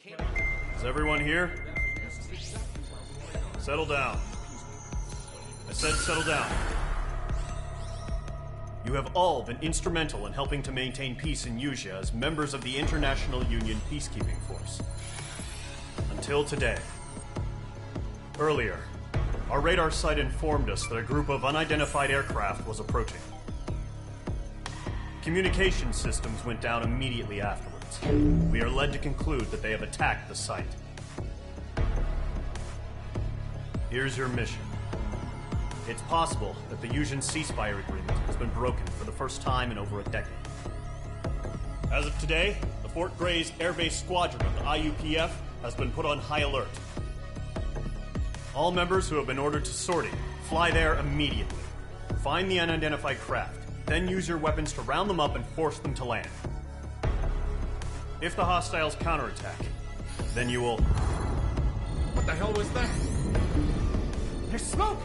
Is everyone here? Settle down. I said settle down. You have all been instrumental in helping to maintain peace in Yuzha as members of the International Union Peacekeeping Force. Until today. Earlier, our radar site informed us that a group of unidentified aircraft was approaching. Communication systems went down immediately afterwards. We are led to conclude that they have attacked the site. Here's your mission. It's possible that the Yuzhan ceasefire agreement has been broken for the first time in over a decade. As of today, the Fort Grays Air Base Squadron of the IUPF has been put on high alert. All members who have been ordered to sortie, fly there immediately. Find the unidentified craft, then use your weapons to round them up and force them to land. If the hostiles counterattack, then you will... What the hell was that? There's smoke!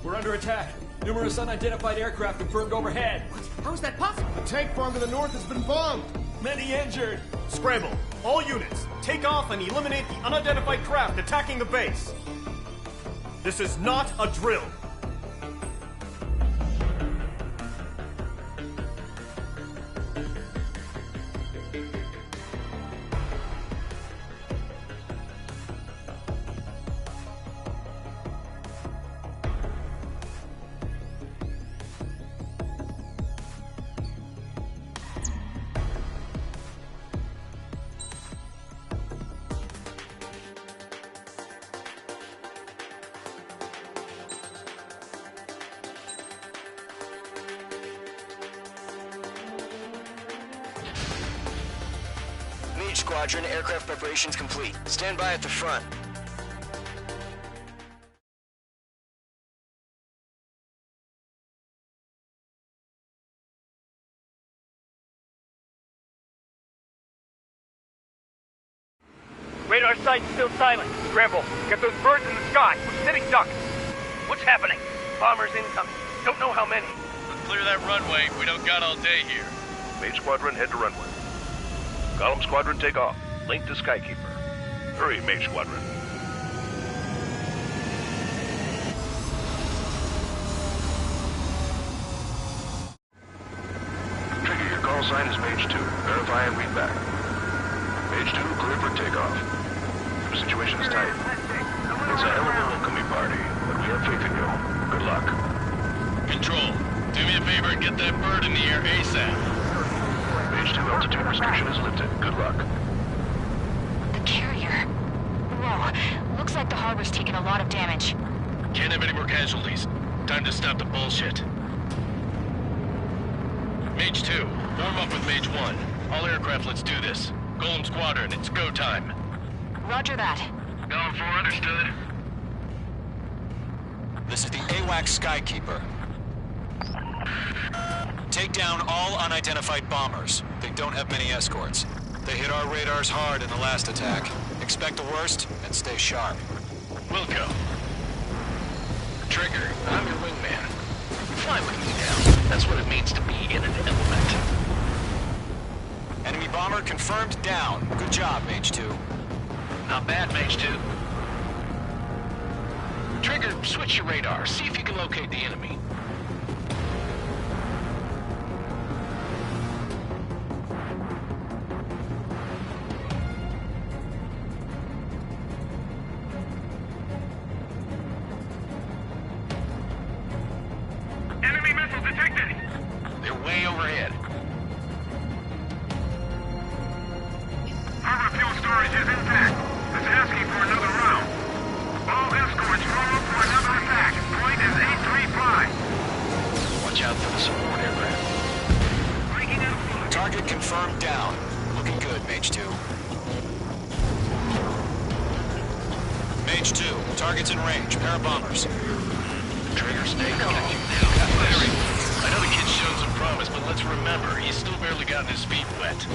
We're under attack. Numerous unidentified aircraft confirmed overhead. What? How is that possible? The tank farm to the north has been bombed. Many injured. Scramble. All units, take off and eliminate the unidentified craft attacking the base. This is not a drill. Squadron, aircraft preparations complete. Stand by at the front. Radar site's still silent. Scramble. Get those birds in the sky. We're sitting ducks. What's happening? Bombers incoming. Don't know how many. We'll clear that runway. We don't got all day here. Mage Squadron, head to runway. Column Squadron, take off. Link to Skykeeper. Hurry, Mage Squadron. Trigger, your call sign is Mage 2. Verify and read back. Mage 2, clear for takeoff. The situation is tight. It's a hell of a welcoming party, but we have faith in you. Good luck. Control, do me a favor and get that bird in the air ASAP. Mage 2, altitude restriction is lifted. Good luck. The carrier. Whoa. Looks like the harbor's taken a lot of damage. Can't have any more casualties. Time to stop the bullshit. Mage 2, warm up with Mage 1. All aircraft, let's do this. Golem Squadron, it's go time. Roger that. Golem 4, understood. This is the AWAC Skykeeper. Take down all unidentified bombers. They don't have many escorts. They hit our radars hard in the last attack. Expect the worst and stay sharp. Wilco. Trigger, I'm your wingman. Fly with me now. That's what it means to be in an element. Enemy bomber confirmed down. Good job, Mage 2. Not bad, Mage 2. Trigger, switch your radar. See if you can locate the enemy. Enemy missile detected! They're way overhead. Harbor fuel storage is intact. It's asking for another round. All escorts roll up for another attack. Point is 835. Watch out for the support aircraft. Breaking out of flight. Target confirmed down. Looking good, Mage 2. Mage 2, target's in range. Pair of bombers. Trigger, stay calm. Larry, I know the kid's shown some promise, but let's remember, he's still barely gotten his feet wet.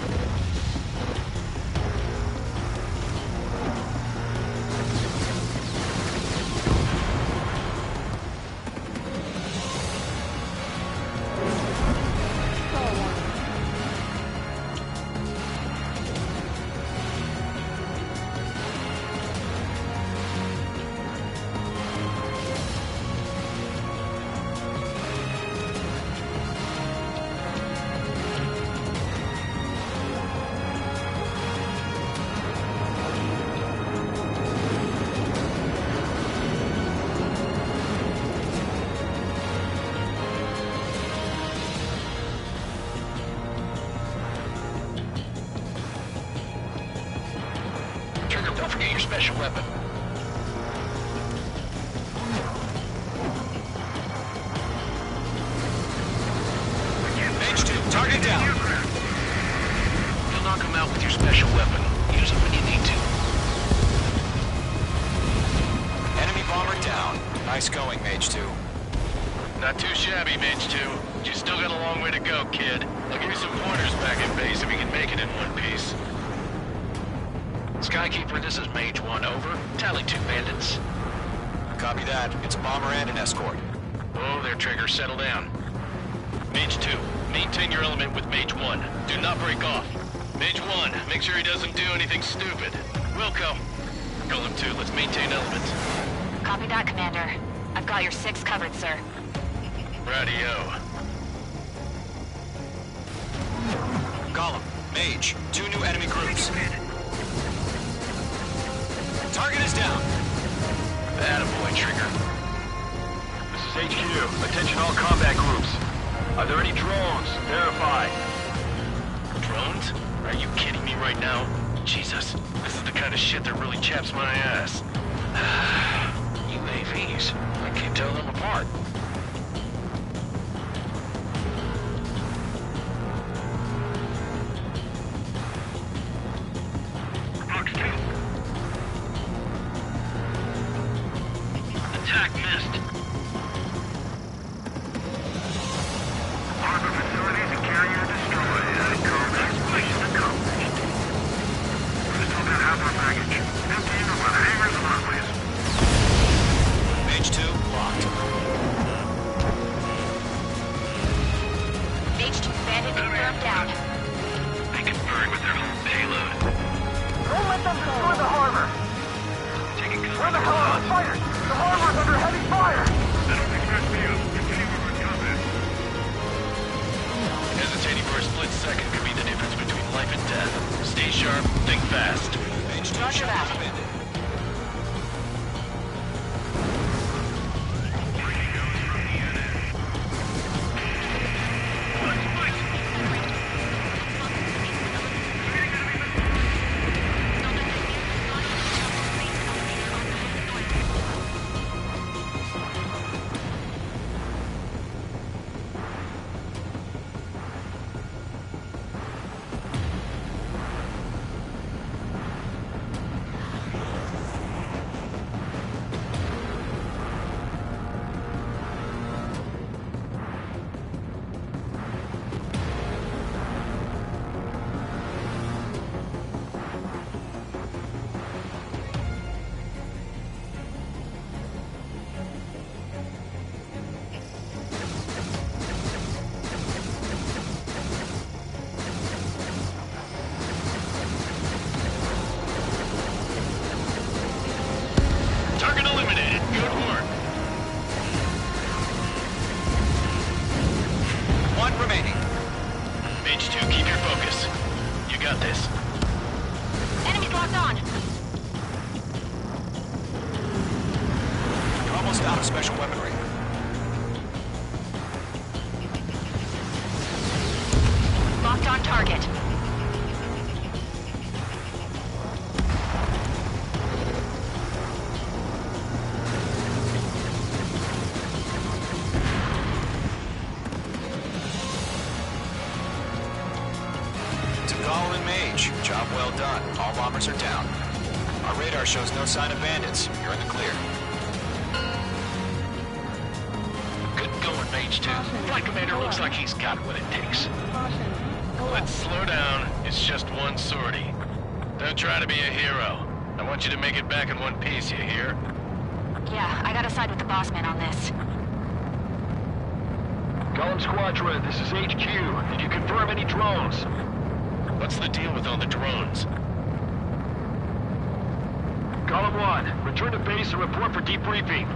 target your special weapon. Mage 2, target down. You'll knock him out with your special weapon. Use it when you need to. Enemy bomber down. Nice going, Mage 2. Not too shabby, Mage 2. But you still got a long way to go, kid. I'll give you some pointers back in base if we can make it in one piece. Skykeeper, this is Mage 1, over. Tally 2 bandits. Copy that. It's a bomber and an escort. Oh, there, Trigger. Settle down. Mage 2, maintain your element with Mage 1. Do not break off. Mage 1, make sure he doesn't do anything stupid. Wilco. Golem 2, let's maintain element. Copy that, Commander. I've got your 6 covered, sir. Radio. Column, Mage, 2 new enemy groups. Target is down. Attaboy, Trigger. This is HQ. Attention all combat groups. Are there any drones? Verify. Drones? Are you kidding me right now? Jesus, this is the kind of shit that really chaps my ass. UAVs. I can't tell them apart. Box 2. Attack missed. Harbor facilities and carrier destroyed. Mission accomplished. We still got half our baggage. Emptying of our hangars and runways. Mage 2, locked. Mage 2 bandit confirmed down. They can burn with their whole payload. Don't let them destroy the harbor! Taking cover. Where the hell are the fighters? The harbor's under heavy fire! They don't expect me to continue with combat. Hesitating for a split second could be the difference between life and death. Stay sharp, think fast. Mage 2, Roger shot that. suspended. Target eliminated. Good work. 1 remaining. Mage 2, keep your focus. You got this. Enemies locked on. You're almost out of special weaponry. Locked on target. To Column and Mage, job well done. All bombers are down. Our radar shows no sign of bandits. You're in the clear. Good going, Mage 2. Flight Commander looks like he's got what it takes. Let's slow down. It's just one sortie. Don't try to be a hero. I want you to make it back in one piece, you hear? Yeah, I gotta side with the boss man on this. Column Squadron, this is HQ. Did you confirm any drones? What's the deal with all the drones? Column 1, return to base and report for debriefing.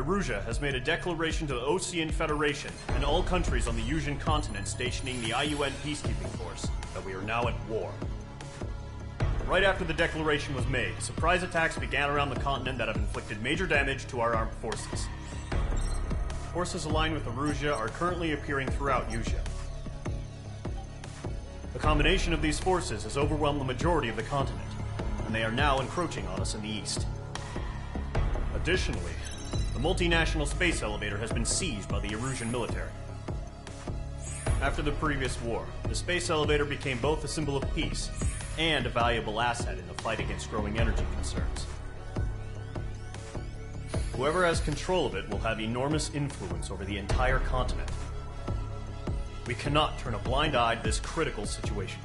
Erusia has made a declaration to the Ocean Federation and all countries on the Yusian continent stationing the IUN peacekeeping force that we are now at war. Right after the declaration was made, surprise attacks began around the continent that have inflicted major damage to our armed forces. Forces aligned with Erusia are currently appearing throughout Yusia. The combination of these forces has overwhelmed the majority of the continent, and they are now encroaching on us in the east. Additionally, the multinational space elevator has been seized by the Erusian military. After the previous war, the space elevator became both a symbol of peace and a valuable asset in the fight against growing energy concerns. Whoever has control of it will have enormous influence over the entire continent. We cannot turn a blind eye to this critical situation.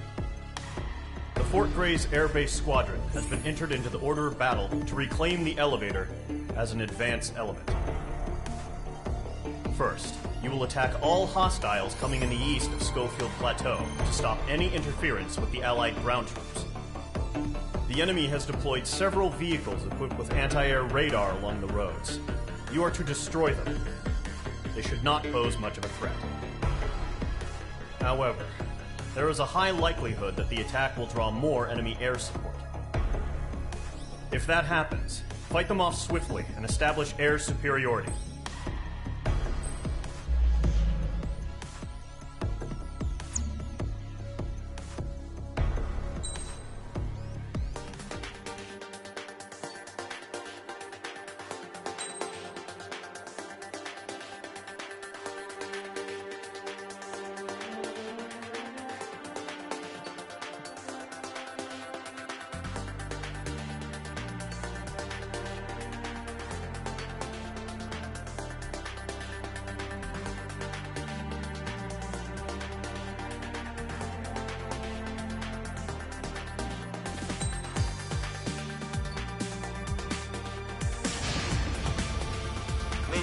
The Fort Gray's Air Base Squadron has been entered into the order of battle to reclaim the elevator as an advance element. First, you will attack all hostiles coming in the east of Schofield Plateau to stop any interference with the Allied ground troops. The enemy has deployed several vehicles equipped with anti-air radar along the roads. You are to destroy them. They should not pose much of a threat. However, there is a high likelihood that the attack will draw more enemy air support. If that happens, fight them off swiftly and establish air superiority.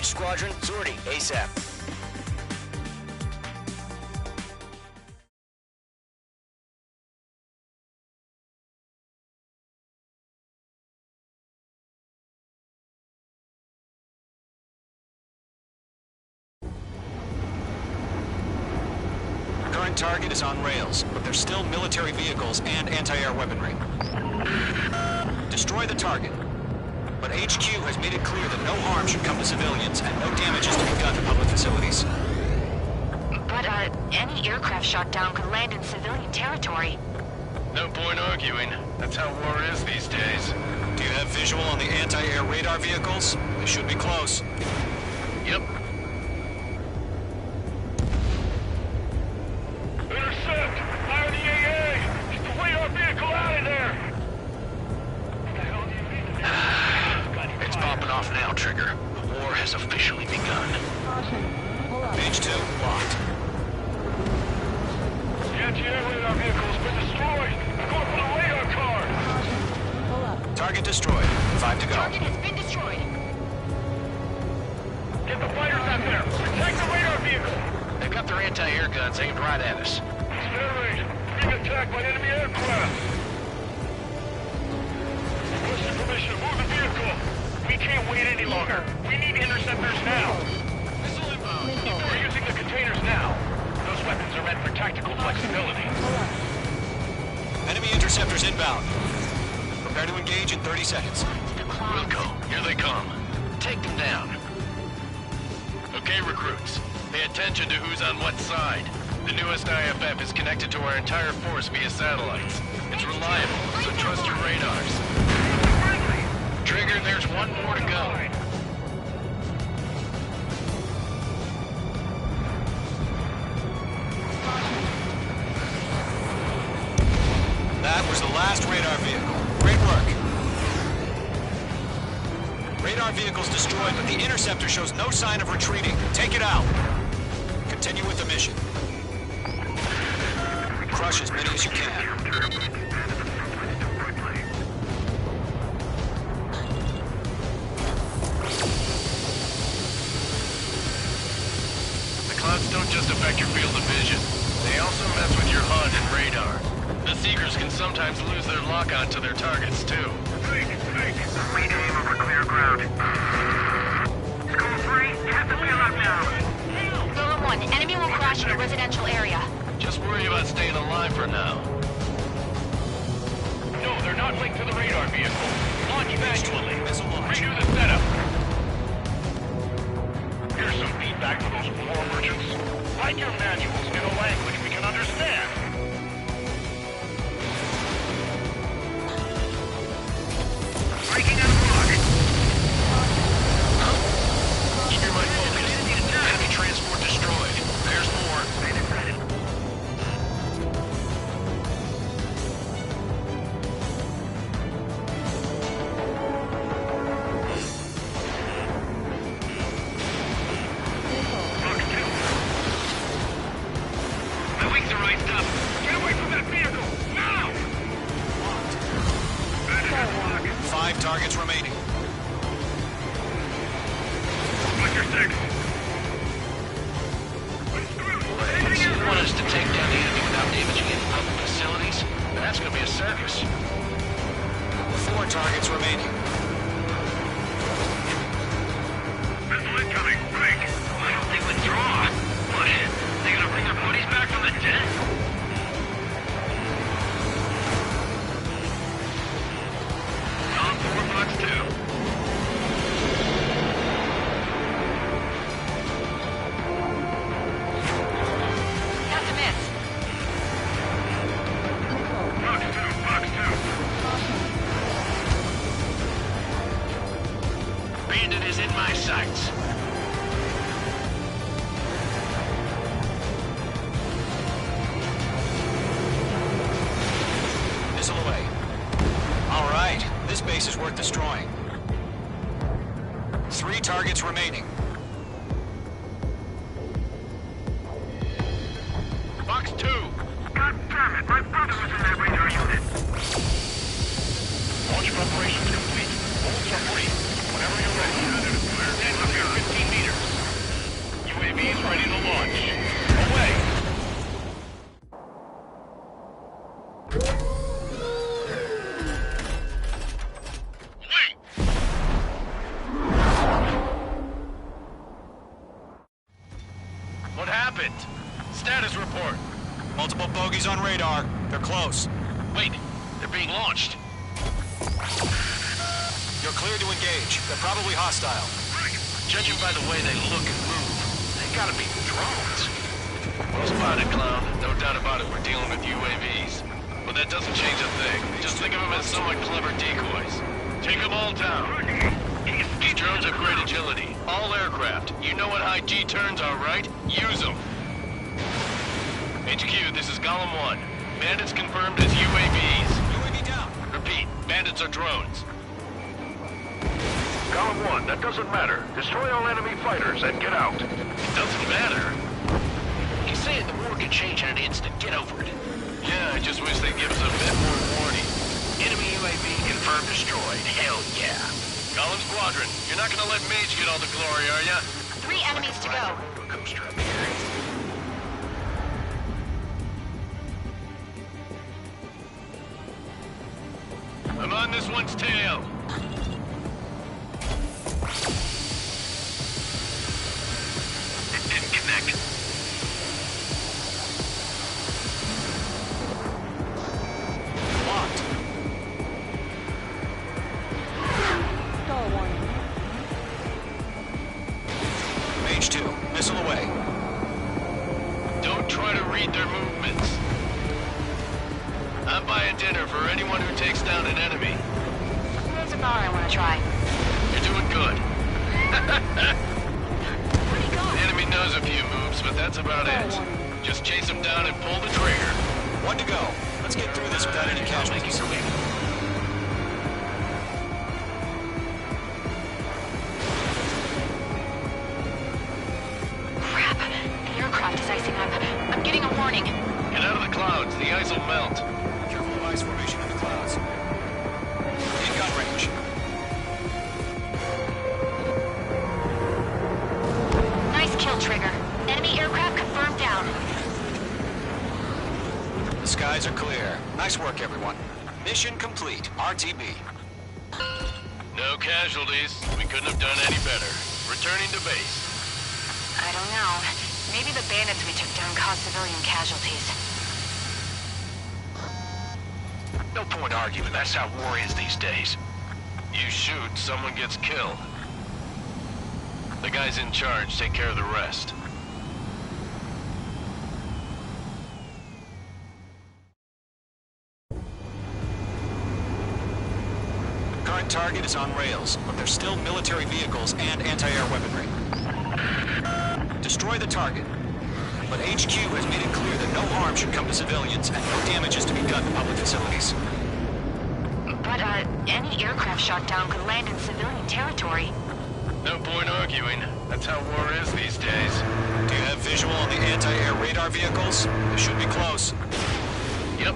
Squadron, sortie, ASAP. Current target is on rails, but there's still military vehicles and anti-air weaponry. Destroy the target. But HQ has made it clear that no harm should come to civilians and no damage is to be done to public facilities. But, any aircraft shot down could land in civilian territory. No point arguing. That's how war is these days. Do you have visual on the anti-air radar vehicles? They should be close. Yep. Intercept! Fire the AA! Get the radar vehicle out of there! What the hell do you mean? It's popping off now, Trigger. The war has officially begun. Page 2, locked. The anti-air radar vehicle's been destroyed! I'm going for the radar car! Target destroyed. 5 to go. Target has been destroyed. Get the fighters out there! Protect the radar vehicle! They've got their anti-air guns aimed right at us. Stand being attacked by enemy aircraft! Requesting permission to move the vehicle! We can't wait any longer! We need interceptors now! Missile inbound. We're using the containers now! Those weapons are meant for tactical flexibility. Enemy interceptors inbound. Prepare to engage in 30 seconds. Wilco, here they come. Take them down. Okay, recruits. Pay attention to who's on what side. The newest IFF is connected to our entire force via satellites. It's reliable, so trust your radars. Trigger, there's one more to go. That was the last radar vehicle. Great work. Radar vehicle's destroyed, but the interceptor shows no sign of retreating. Take it out. Continue with the mission. Crush as many as you can. The clouds don't just affect your field of vision. They also mess with your HUD and radar. The Seekers can sometimes lose their lock-on to their targets, too. Think! Maintain over clear ground. Score Golem 1, enemy will crash in a residential area. Just worry about staying alive for now. No, they're not linked to the radar vehicle. Launch manually. Missile launch. Redo the setup. Here's some feedback for those floor merchants. Write your manuals in a language we can understand. Breaking out of block. Keep your mind focused. Enemy transport destroyed. There's more. My wings are raised up. Get away from that vehicle! Now! Five targets remaining. Sector 6. You want us to take down the enemy without damaging any public facilities? That's gonna be a circus. Four targets remaining. Missile incoming. Break. Why don't they withdraw? What? They gonna bring their buddies back from the dead? On 4 Fox 2. That's a miss. Fox 2, Fox 2. Bandit is in my sights. Missile away. All right, this base is worth destroying. Three targets remaining. Fox 2. God damn it, my brother was in that radar unit. Launch preparations complete. Bolts are free. Whenever you're ready. Stand up here 15 meters. UAVs ready to launch. Away! Wait! What happened? Status report. Multiple bogeys on radar. They're close. Wait, they're being launched. You're clear to engage. They're probably hostile. Judging by the way they look and move, they gotta be drones. Well spotted, clown. No doubt about it, we're dealing with UAVs. But that doesn't change a thing. Just think of them as somewhat clever decoys. Take them all down. These drones have great agility. All aircraft. You know what high G turns are, right? Use them. HQ, this is Golem 1. Bandits confirmed as UAVs. UAV down. Repeat, bandits are drones. Column 1, that doesn't matter. Destroy all enemy fighters and get out. It doesn't matter. He's saying the war could change in an instant. Get over it. Yeah, I just wish they'd give us a bit more warning. Enemy UAV confirmed destroyed. Hell yeah. Golem Squadron, you're not gonna let Mage get all the glory, are ya? 3 enemies to go. Coaster up here. I'm on this one's tail. It didn't connect. Locked. Mage 2, missile away. Don't try to read their movements. I'm buying dinner for anyone who takes down an enemy. There's a bar I want to try. You're doing good. Where'd he go? The enemy knows a few moves, but that's about it. Just chase him down and pull the trigger. One to go. Let's get through this without any casualties. Crap. The aircraft is icing up. I'm getting a warning. Get out of the clouds. The ice will melt. Careful of ice formation in the clouds. In gun range. Nice kill, Trigger. Enemy aircraft confirmed down. The skies are clear. Nice work, everyone. Mission complete. RTB. No casualties. We couldn't have done any better. Returning to base. don't know. Maybe the bandits we took down caused civilian casualties. No point arguing. That's how war is these days. You shoot, someone gets killed. The guys in charge take care of the rest. Current target is on rails, but there's still military vehicles and anti-air weaponry. Destroy the target. But HQ has made it clear that no harm should come to civilians and no damage is to be done to public facilities. But, any aircraft shot down could land in civilian territory. No point arguing. That's how war is these days. Do you have visual on the anti-air radar vehicles? They should be close. Yep.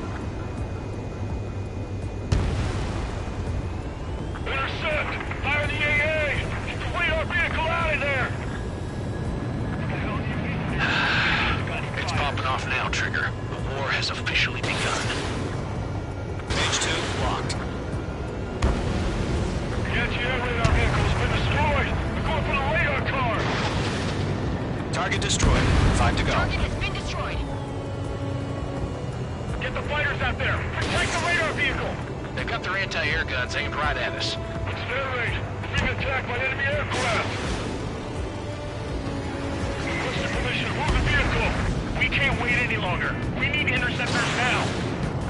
Intercept! Fire the AA! Get the radar vehicle out of there! It's popping off now, Trigger. The war has officially begun. Page 2, locked. The anti-air radar vehicle's been destroyed! We're going for the radar car! Target destroyed. 5 to go. Target has been destroyed. Get the fighters out there! Protect the radar vehicle! They've got their anti-air guns aimed right at us. It's their rate. We're being attacked by enemy aircraft! What's the permission? Move the vehicle! We can't wait any longer. We need interceptors now.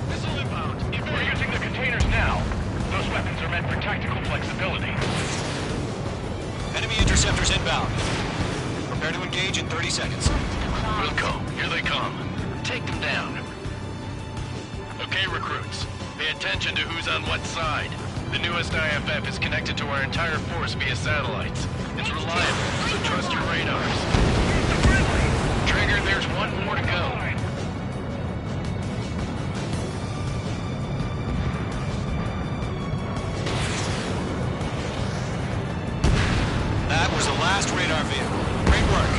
Missile inbound. We're using the containers now. Those weapons are meant for tactical flexibility. Enemy interceptors inbound. Prepare to engage in 30 seconds. Wilco, here they come. Take them down. Okay, recruits. Pay attention to who's on what side. The newest IFF is connected to our entire force via satellites. It's reliable, so trust your radars. Trigger, there's one more to go. That was the last radar vehicle. Great work.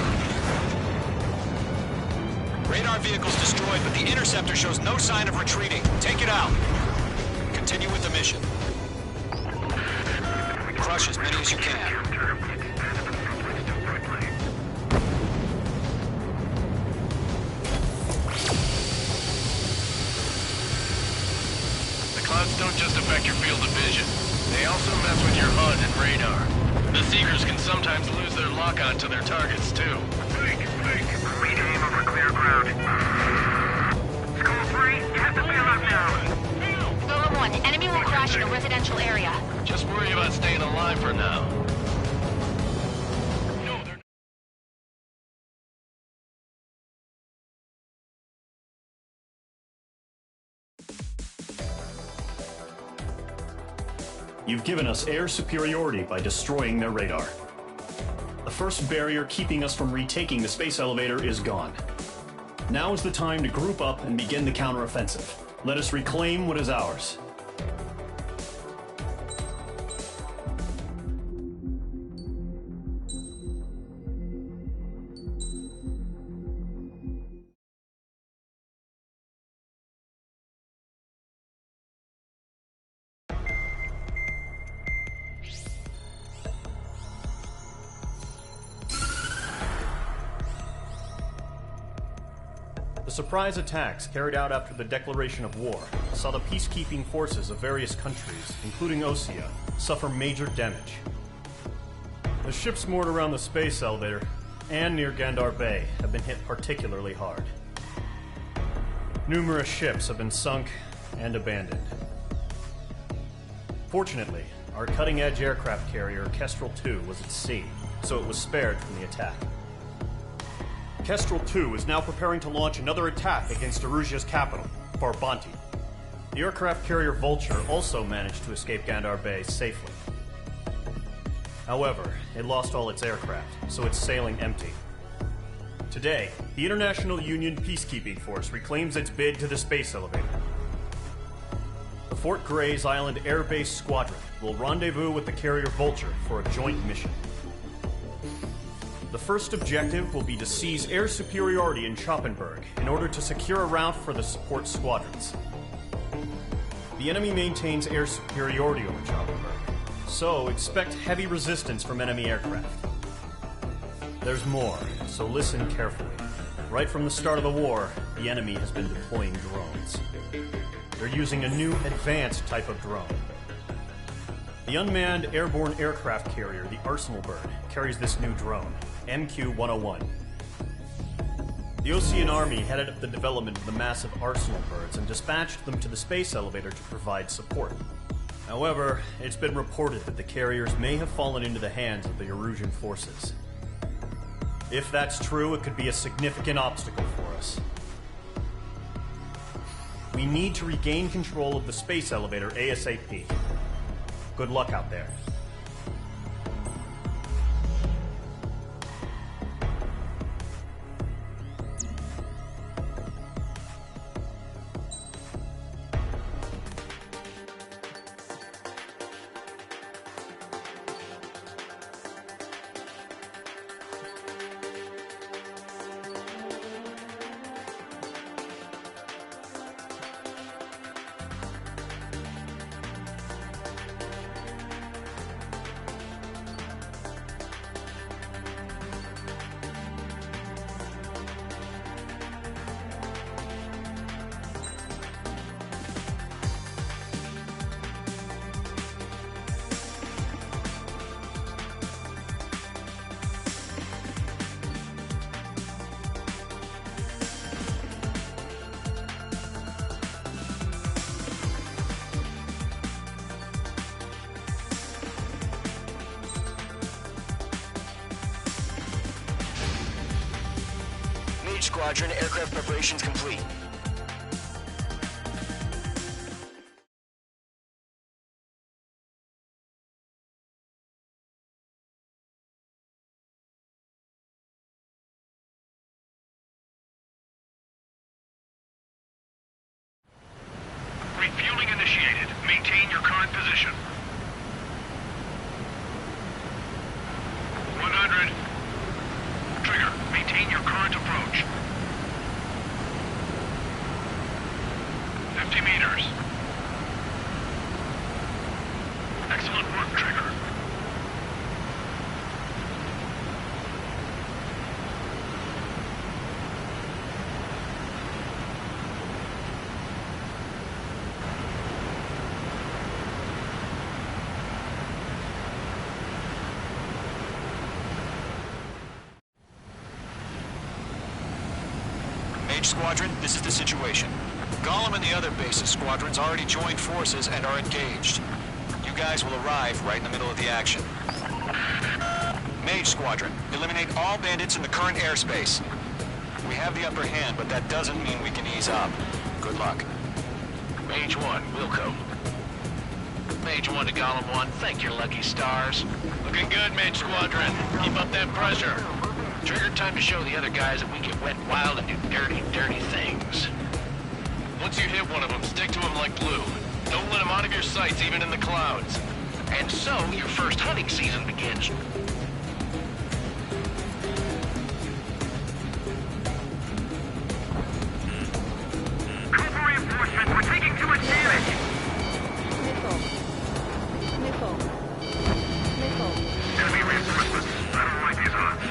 Radar vehicle's destroyed, but the interceptor shows no sign of retreating. Take it out. Continue with the mission. Crush as many as you can. The clouds don't just affect your field of vision. They also mess with your HUD and radar. The Seekers can sometimes lose their lock-on to their targets, too. Fake! Read aim over clear ground. School 3, you have to bail out now. Golem 1, enemy will crash in a residential area. Just worry about staying alive for now. No, they're... You've given us air superiority by destroying their radar. The first barrier keeping us from retaking the space elevator is gone. Now is the time to group up and begin the counteroffensive. Let us reclaim what is ours. The surprise attacks carried out after the declaration of war saw the peacekeeping forces of various countries, including Osea, suffer major damage. The ships moored around the space elevator and near Gandar Bay have been hit particularly hard. Numerous ships have been sunk and abandoned. Fortunately, our cutting-edge aircraft carrier Kestrel II was at sea, so it was spared from the attack. Kestrel II is now preparing to launch another attack against Erusia's capital, Farbanti. The aircraft carrier Vulture also managed to escape Gandar Bay safely. However, it lost all its aircraft, so it's sailing empty. Today, the International Union Peacekeeping Force reclaims its bid to the space elevator. The Fort Grays Island Air Base Squadron will rendezvous with the carrier Vulture for a joint mission. The first objective will be to seize air superiority in Schoppenberg in order to secure a route for the support squadrons. The enemy maintains air superiority over Schoppenberg, so expect heavy resistance from enemy aircraft. There's more, so listen carefully. Right from the start of the war, the enemy has been deploying drones. They're using a new advanced type of drone. The unmanned airborne aircraft carrier, the Arsenal Bird, carries this new drone, MQ-101. The Ocean Army headed up the development of the massive Arsenal Birds and dispatched them to the space elevator to provide support. However, it's been reported that the carriers may have fallen into the hands of the Erusian forces. If that's true, it could be a significant obstacle for us. We need to regain control of the space elevator ASAP. Good luck out there. Squadron, aircraft preparations complete. Refueling initiated. Maintain your current position. 100. Trigger, maintain your current approach. 50 meters. Excellent work, Trigger. Mage Squadron, this is the situation. Gollum and the other bases squadrons already joined forces and are engaged. You guys will arrive right in the middle of the action. Mage Squadron, eliminate all bandits in the current airspace. We have the upper hand, but that doesn't mean we can ease up. Good luck. Mage 1, Wilco. Mage 1 to Gollum 1, thank your lucky stars. Looking good, Mage Squadron. Keep up that pressure. Trigger, time to show the other guys that we get wet wild and do dirty, dirty things. Once you hit one of them, stick to them like glue. Don't let them out of your sights, even in the clouds. And so, your first hunting season begins. Cobra reinforcements, we're taking too much damage! Enemy reinforcements. I don't like these odds.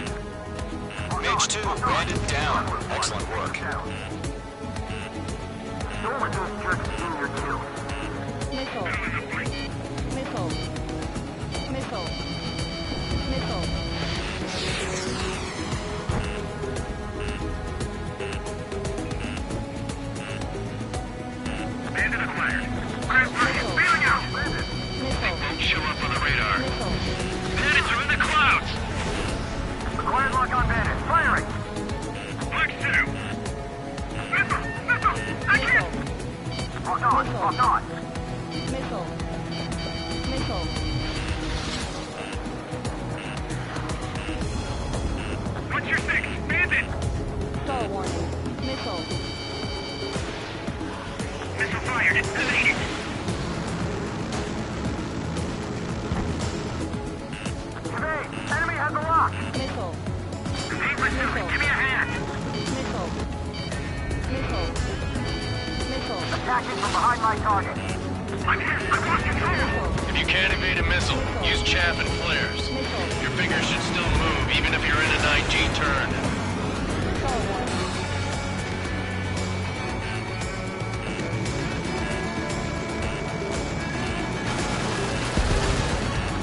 Mage 2, bandit down. Excellent work. Don't let those jerks in your kill. Bandit acquired. Crash market, spilling out! Won't show up on the radar. Bandits are in the clouds! Acquired lock on bandit. Firing! Flex 2! Missile! I can't! Lock on. What's your 6? Bandit! Missile fired. It's deleted. Evade! Enemy has a lock! Need pursuit. Give me a hand. Attacking from behind my target. I'm hit. I've lost control. If you can't evade a missile, use chaff and flares. Your fingers should still move, even if you're in a 9G turn.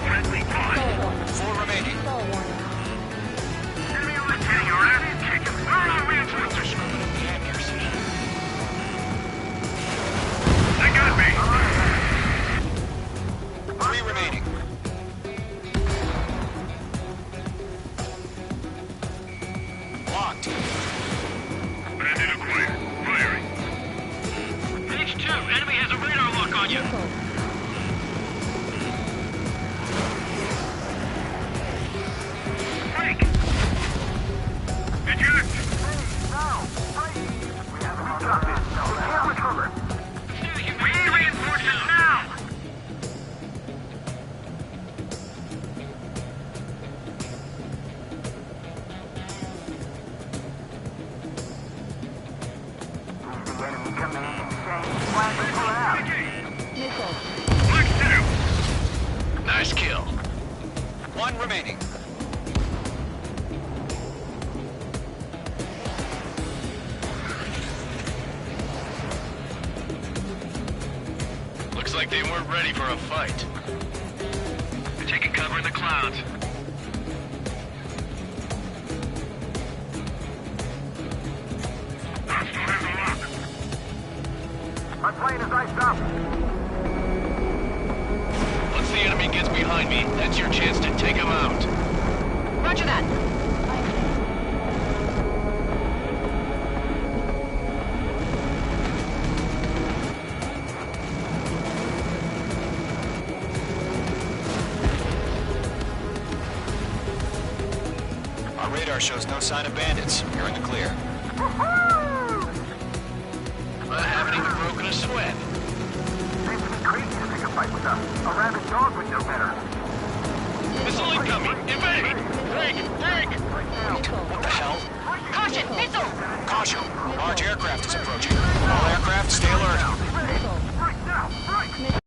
Friendly pause. 4 remaining. Enemy on the hitting your ass. Kick him. Throw out reinforcements. They got me. 3 remaining. Locked. Bandit acquired. Firing. Page 2. Enemy has a radar lock on you. Break. Eject. We can't recover. We need reinforcements now. The enemy coming in insane. Flag people out. Flex 2. Nice kill. 1 remaining. Looks like they weren't ready for a fight. They're taking cover in the clouds. Hostile has a lock. My plane is iced up. Once the enemy gets behind me, that's your chance to take him out. Roger that. Our radar shows no sign of bandits. You're in the clear. I haven't even broken a sweat. Seems to be crazy to pick a fight with us. A rabid dog would know better. Missile incoming! Evade! Break! Break! What the hell? Caution! Missile! Caution! Large aircraft is approaching. All aircraft, stay alert. Right now! Right!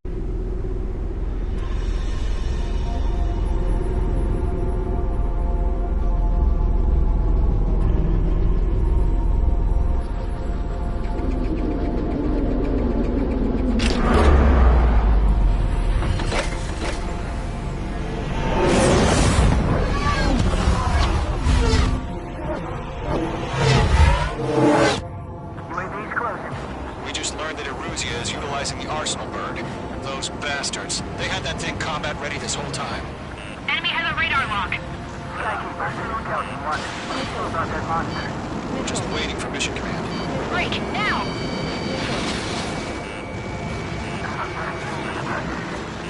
UAV's closing. We just learned that Eruzia is utilizing the Arsenal bird. Those bastards. They had that thing combat ready this whole time. Enemy has a radar lock. Skykeeper, Intelligence 1. Missiles on that monster. We're just waiting for mission command. Break! Now!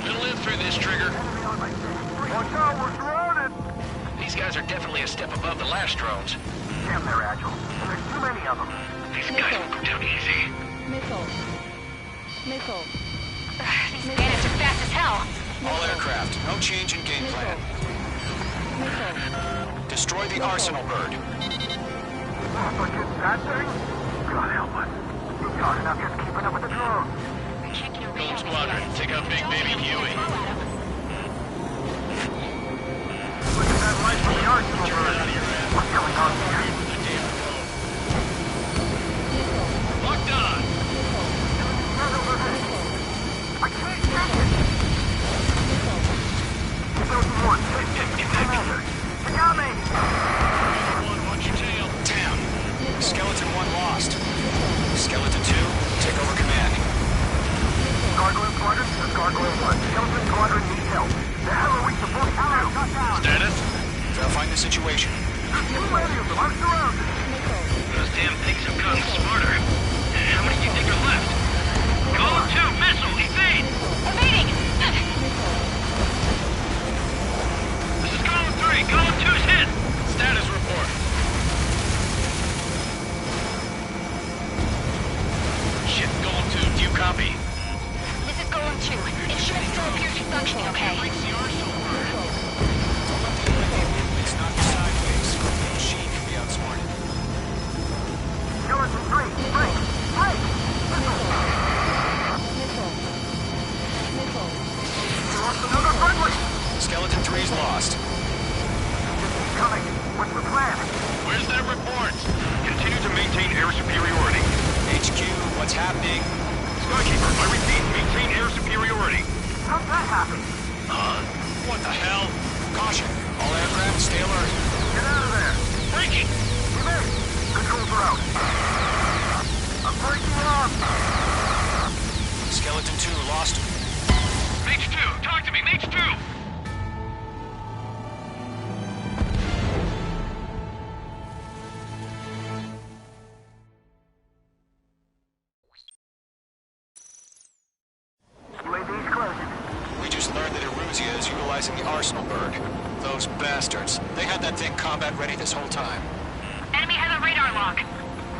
We'll live through this, Trigger. Watch out, we're surrounded! These guys are definitely a step above the last drones. Damn, they're agile. And there's too many of them. These guys will go down easy. These bandits are fast as hell. All aircraft, no change in game plan. Destroy the Arsenal bird. But just that thing? God help us. It's hard enough just keeping up with the drones. Gold Squadron, take out Big Baby Huey. Look at that light from the Arsenal bird. What's going on here? Locked on! I can't take it! There's one. Commander. They got me! Watch your tail. Damn. Skeleton 1 lost. Skeleton 2, take over command. Gargoyle Squadron, this is Gargoyle 1. Skeleton Squadron needs help. The hell are we supposed to do? Status? Verifying the situation. There's too many of them. I'm surrounded. Those damn things have gotten smarter. How many do you think are left? Column 2, missile, evade! Evading! This is Column 3, Column 2's hit! Status report. Shit, Golem 2, do you copy? This is Golem 2. It should still appear to be functioning okay. It's not sideways. The machine can be outsmarted. Skeleton 3, break! Break! happening? Skykeeper, I repeat, maintain air superiority. How'd that happen? What the hell? Caution. All aircraft, stay alert. Get out of there. Breaking! Give in. Controls are out. I'm breaking off. Skeleton 2 lost. Mage 2, talk to me, Mage 2! UAV's closing. We just learned that Eruzia is utilizing the Arsenal bird. Those bastards. They had that thing combat ready this whole time. Enemy has a radar lock.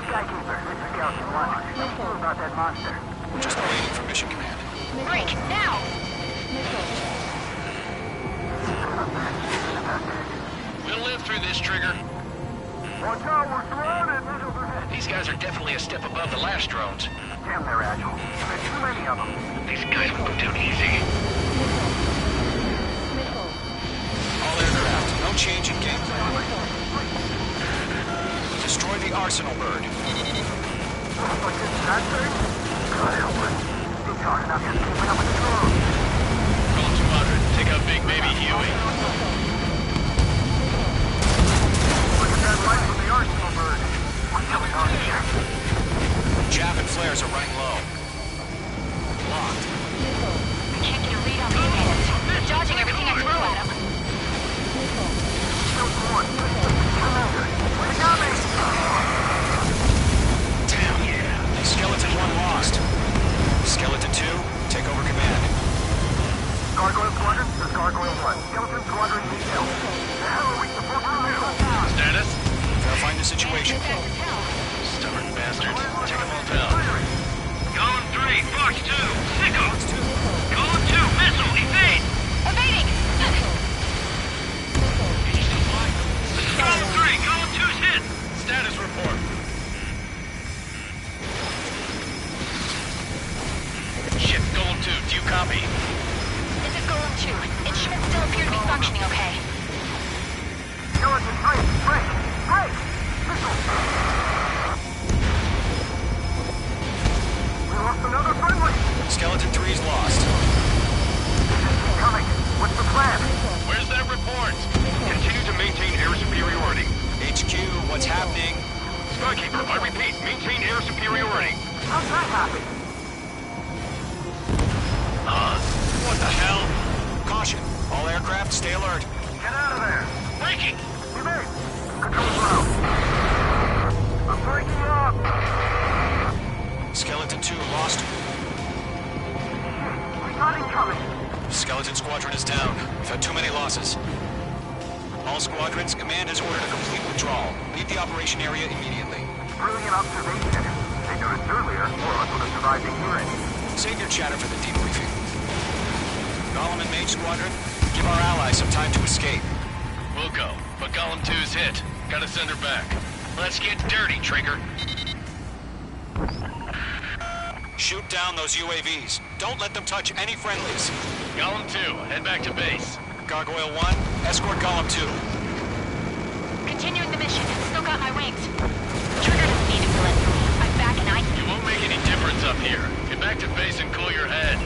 Skykeeper, this is Scout 1. I'm sure about that monster. We're just waiting for mission command. Break, now! We'll live through this, Trigger. Watch out, we're surrounded. These guys are definitely a step above the last drones. Damn, they're agile. There's too many of them. These guys will go down easy. All aircraft, no change in game plan. Destroy the Arsenal bird. Like this that thing? God help us. It's hard enough just keeping up with the drone. Call 200. Take out Big Baby Huey. Look at that light from the Arsenal bird. What's going on here? Chaff and flares are running low. Locked. I can't get a read on these guys. They're dodging everything I throw at them. Still one. They got me. Damn. Yeah. Skeleton 1 lost. Skeleton 2, take over command. Gargoyle Squadron, this is Gargoyle 1. Skeleton Squadron needs help. The hell are we supposed to do? Status? Verifying the situation. Stubborn bastards. Take them all down. Column 3, Fox 2, Sicko! Column 2, missile, evade! Evading! Column 3, column 2's hit! Status report. Shit, Golem 2, do you copy? This is Golem 2. Instruments still appear to be functioning okay. Skeleton 3, break! Break! Missile! We lost another friendly! Skeleton 3's lost. Keep coming. What's the plan? Where's that report? Continue to maintain air superiority. HQ, what's happening? Skykeeper, I repeat, maintain air superiority. How'd that happen? What the hell? Caution. All aircraft, stay alert. Get out of there! Breaking! Evade! Controls are out. I'm breaking up! Skeleton 2 lost. We've got incoming! Skeleton Squadron is down. We've had too many losses. All squadrons, command has ordered a complete withdrawal. Leave the operation area immediately. Brilliant observation. They noticed earlier, more of us would have survived the hearing. Save your chatter for the debriefing. Golem and Mage Squadron, give our allies some time to escape. We'll go, but Golem 2's hit. Gotta send her back. Let's get dirty, Trigger. Shoot down those UAVs. Don't let them touch any friendlies. Golem 2, head back to base. Gargoyle 1, escort Golem 2. Continuing the mission. Still got my wings. Trigger doesn't need to fill it. I'm back and You won't make any difference up here. Get back to base and cool your head.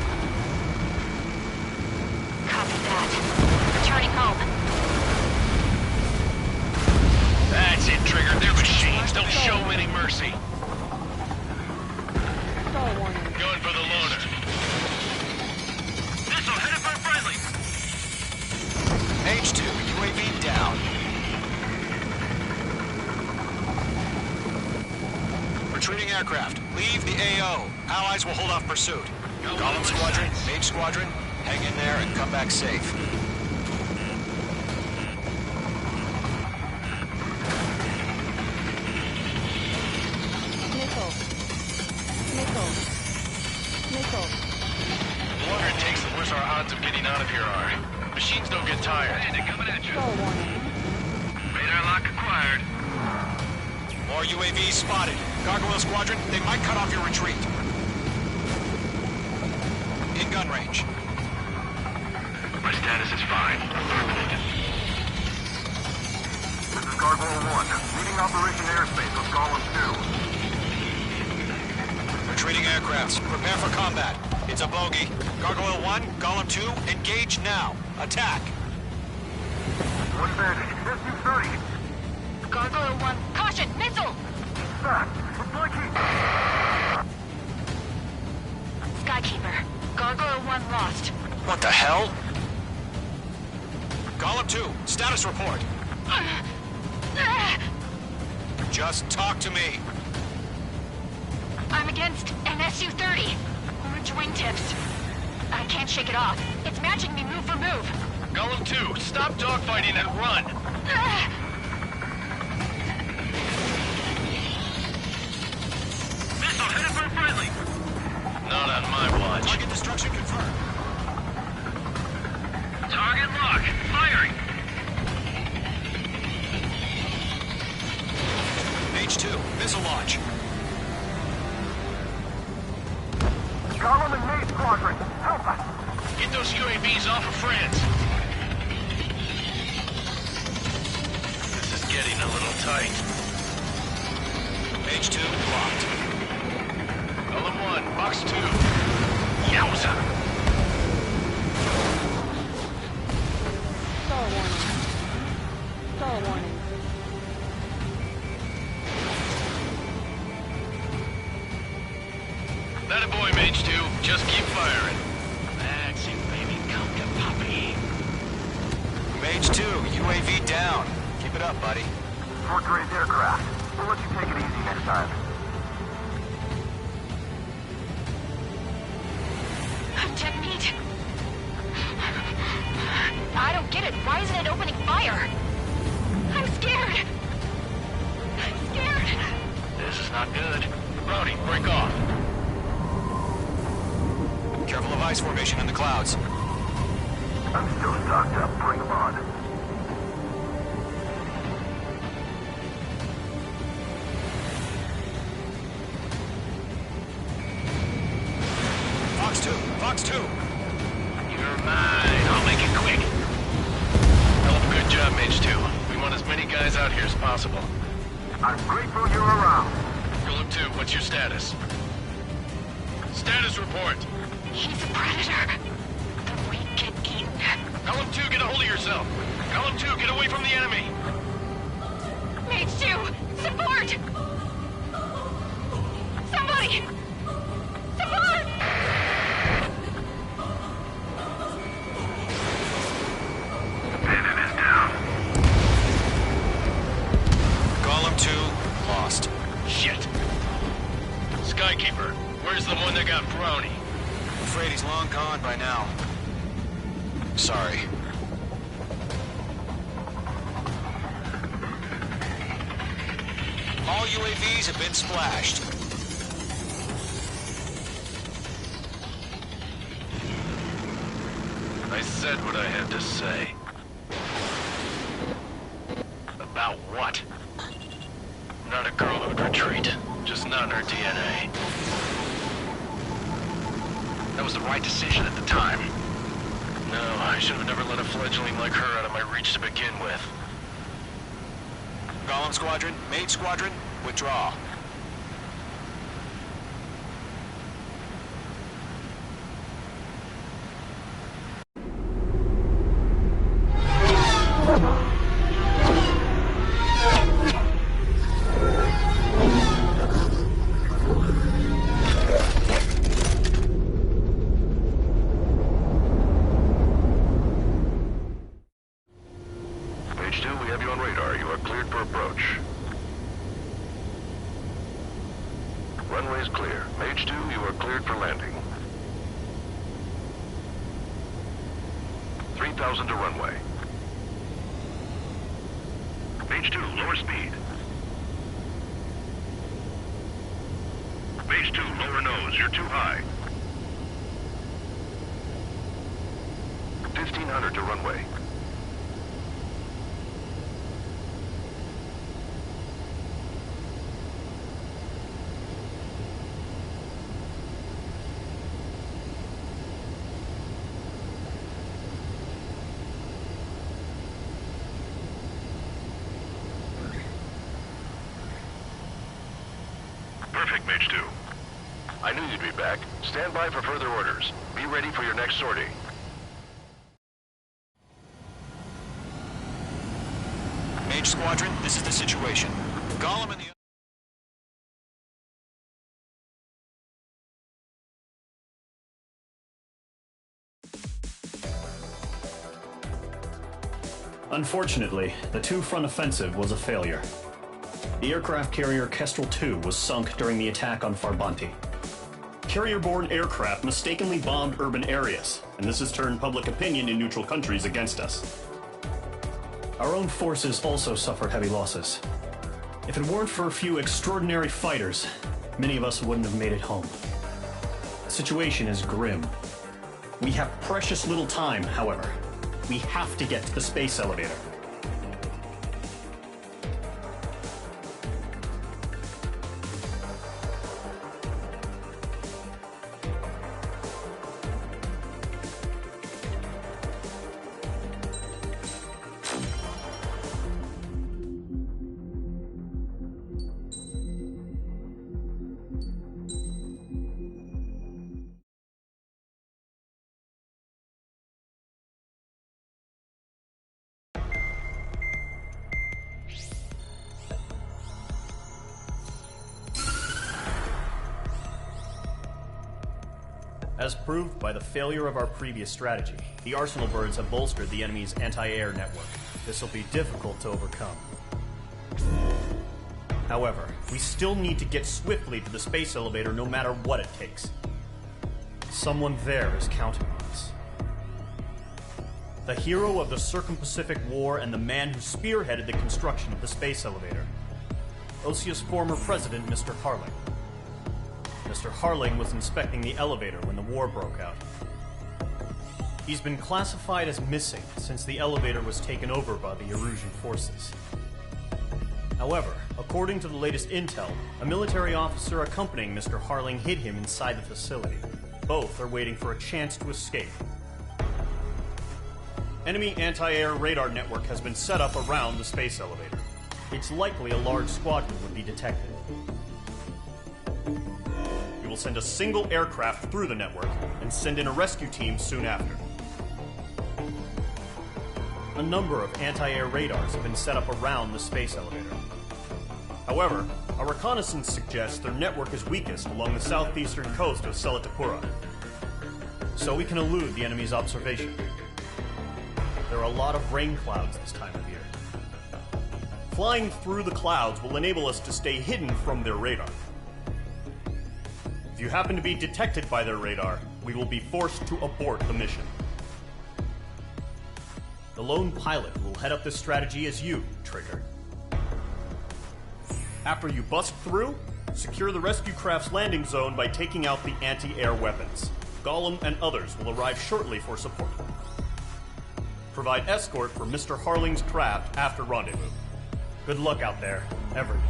Copy that. Returning home. That's it, Trigger. They're machines. Don't show them any mercy. Going for the loader. Missile headed for friendly! H2, UAV down. Retreating aircraft. Leave the AO. Allies will hold off pursuit. Golem Squadron, Mage Squadron, hang in there and come back safe. The longer it takes, the worse our odds of getting out of here are. Machines don't get tired. Bandit coming at you. Radar lock acquired. More UAVs spotted. Gargoyle Squadron, they might cut off your retreat. In gun range. My status is fine. This is Gargoyle 1, leading Operation Airspace with Golem 2. Retreating aircrafts. Prepare for combat. It's a bogey. Gargoyle 1, Golem 2, engage now. Attack. One bandit. SU-30. Gargoyle 1, caution, missile! Fast. Supply key. Skykeeper, Gargoyle 1 lost. What the hell? Golem 2, status report. Just talk to me. I'm against an SU-30. Orange wingtips. I can't shake it off. It's matching me move for move. Golem 2, stop dogfighting and run! Missile headed for friendly. Not on my watch. Target destruction confirmed. Target lock. Firing. H2, missile launch. Golem and Maid Squadron. Help us. Get those UAVs off of France. This is getting a little tight. H2 blocked. Golem 1, box 2. Yowza! Star warning. Star warning. That a boy, Mage 2. Just keep firing. That's it, baby. Come to Poppy. Mage 2, UAV down. Keep it up, buddy. Fort Gray's aircraft. We'll let you take it easy next time. I'm dead meat. I don't get it. Why isn't it opening fire? I'm scared. I'm scared. This is not good. Brody, break off. Careful of ice formation in the clouds. I'm still stocked up. Bring them on. Fox 2, Fox 2. You're mine. I'll make it quick. Hell of a good job, Mage 2. We want as many guys out here as possible. I'm grateful you're around. Golem 2, what's your status? Status report. He's a predator. The weak get eaten. Golem 2, get a hold of yourself. Golem 2, get away from the enemy. Mage 2, support! Somebody! Support! Bandit is down. Golem 2, lost. Shit. Skykeeper, where's the one that got Brownie? Afraid he's long gone by now. Sorry. All UAVs have been splashed. I said what I had to say. About what? Not a girl who'd retreat. Just not in her DNA. That was the right decision at the time. No, I should have never let a fledgling like her out of my reach to begin with. Golem Squadron, Mage Squadron, withdraw. Mage 2, we have you on radar. You are cleared for approach. Runway is clear. Mage 2, you are cleared for landing. 3,000 to runway. Mage 2, lower speed. Mage 2, lower nose. You're too high. 1,500 to runway. Perfect, Mage 2. I knew you'd be back. Stand by for further orders. Be ready for your next sortie. Mage Squadron, this is the situation. Gollum and the... Unfortunately, the two-front offensive was a failure. The aircraft carrier Kestrel II was sunk during the attack on Farbanti. Carrier-borne aircraft mistakenly bombed urban areas, and this has turned public opinion in neutral countries against us. Our own forces also suffered heavy losses. If it weren't for a few extraordinary fighters, many of us wouldn't have made it home. The situation is grim. We have precious little time, however. We have to get to the space elevator. As proved by the failure of our previous strategy, the Arsenal birds have bolstered the enemy's anti-air network. This will be difficult to overcome. However, we still need to get swiftly to the space elevator no matter what it takes. Someone there is counting on us. The hero of the Circum-Pacific War and the man who spearheaded the construction of the space elevator. Osia's former president, Mr. Harling. Mr. Harling was inspecting the elevator when the war broke out. He's been classified as missing since the elevator was taken over by the Erusian forces. However, according to the latest intel, a military officer accompanying Mr. Harling hid him inside the facility. Both are waiting for a chance to escape. Enemy anti-air radar network has been set up around the space elevator. It's likely a large squadron would be detected. We will send a single aircraft through the network and send in a rescue team soon after. A number of anti-air radars have been set up around the space elevator. However, our reconnaissance suggests their network is weakest along the southeastern coast of Selatapura, so we can elude the enemy's observation. There are a lot of rain clouds this time of year. Flying through the clouds will enable us to stay hidden from their radar. If you happen to be detected by their radar, we will be forced to abort the mission. The lone pilot will head up this strategy as you, Trigger. After you bust through, secure the rescue craft's landing zone by taking out the anti-air weapons. Gollum and others will arrive shortly for support. Provide escort for Mr. Harling's craft after rendezvous. Good luck out there, everyone.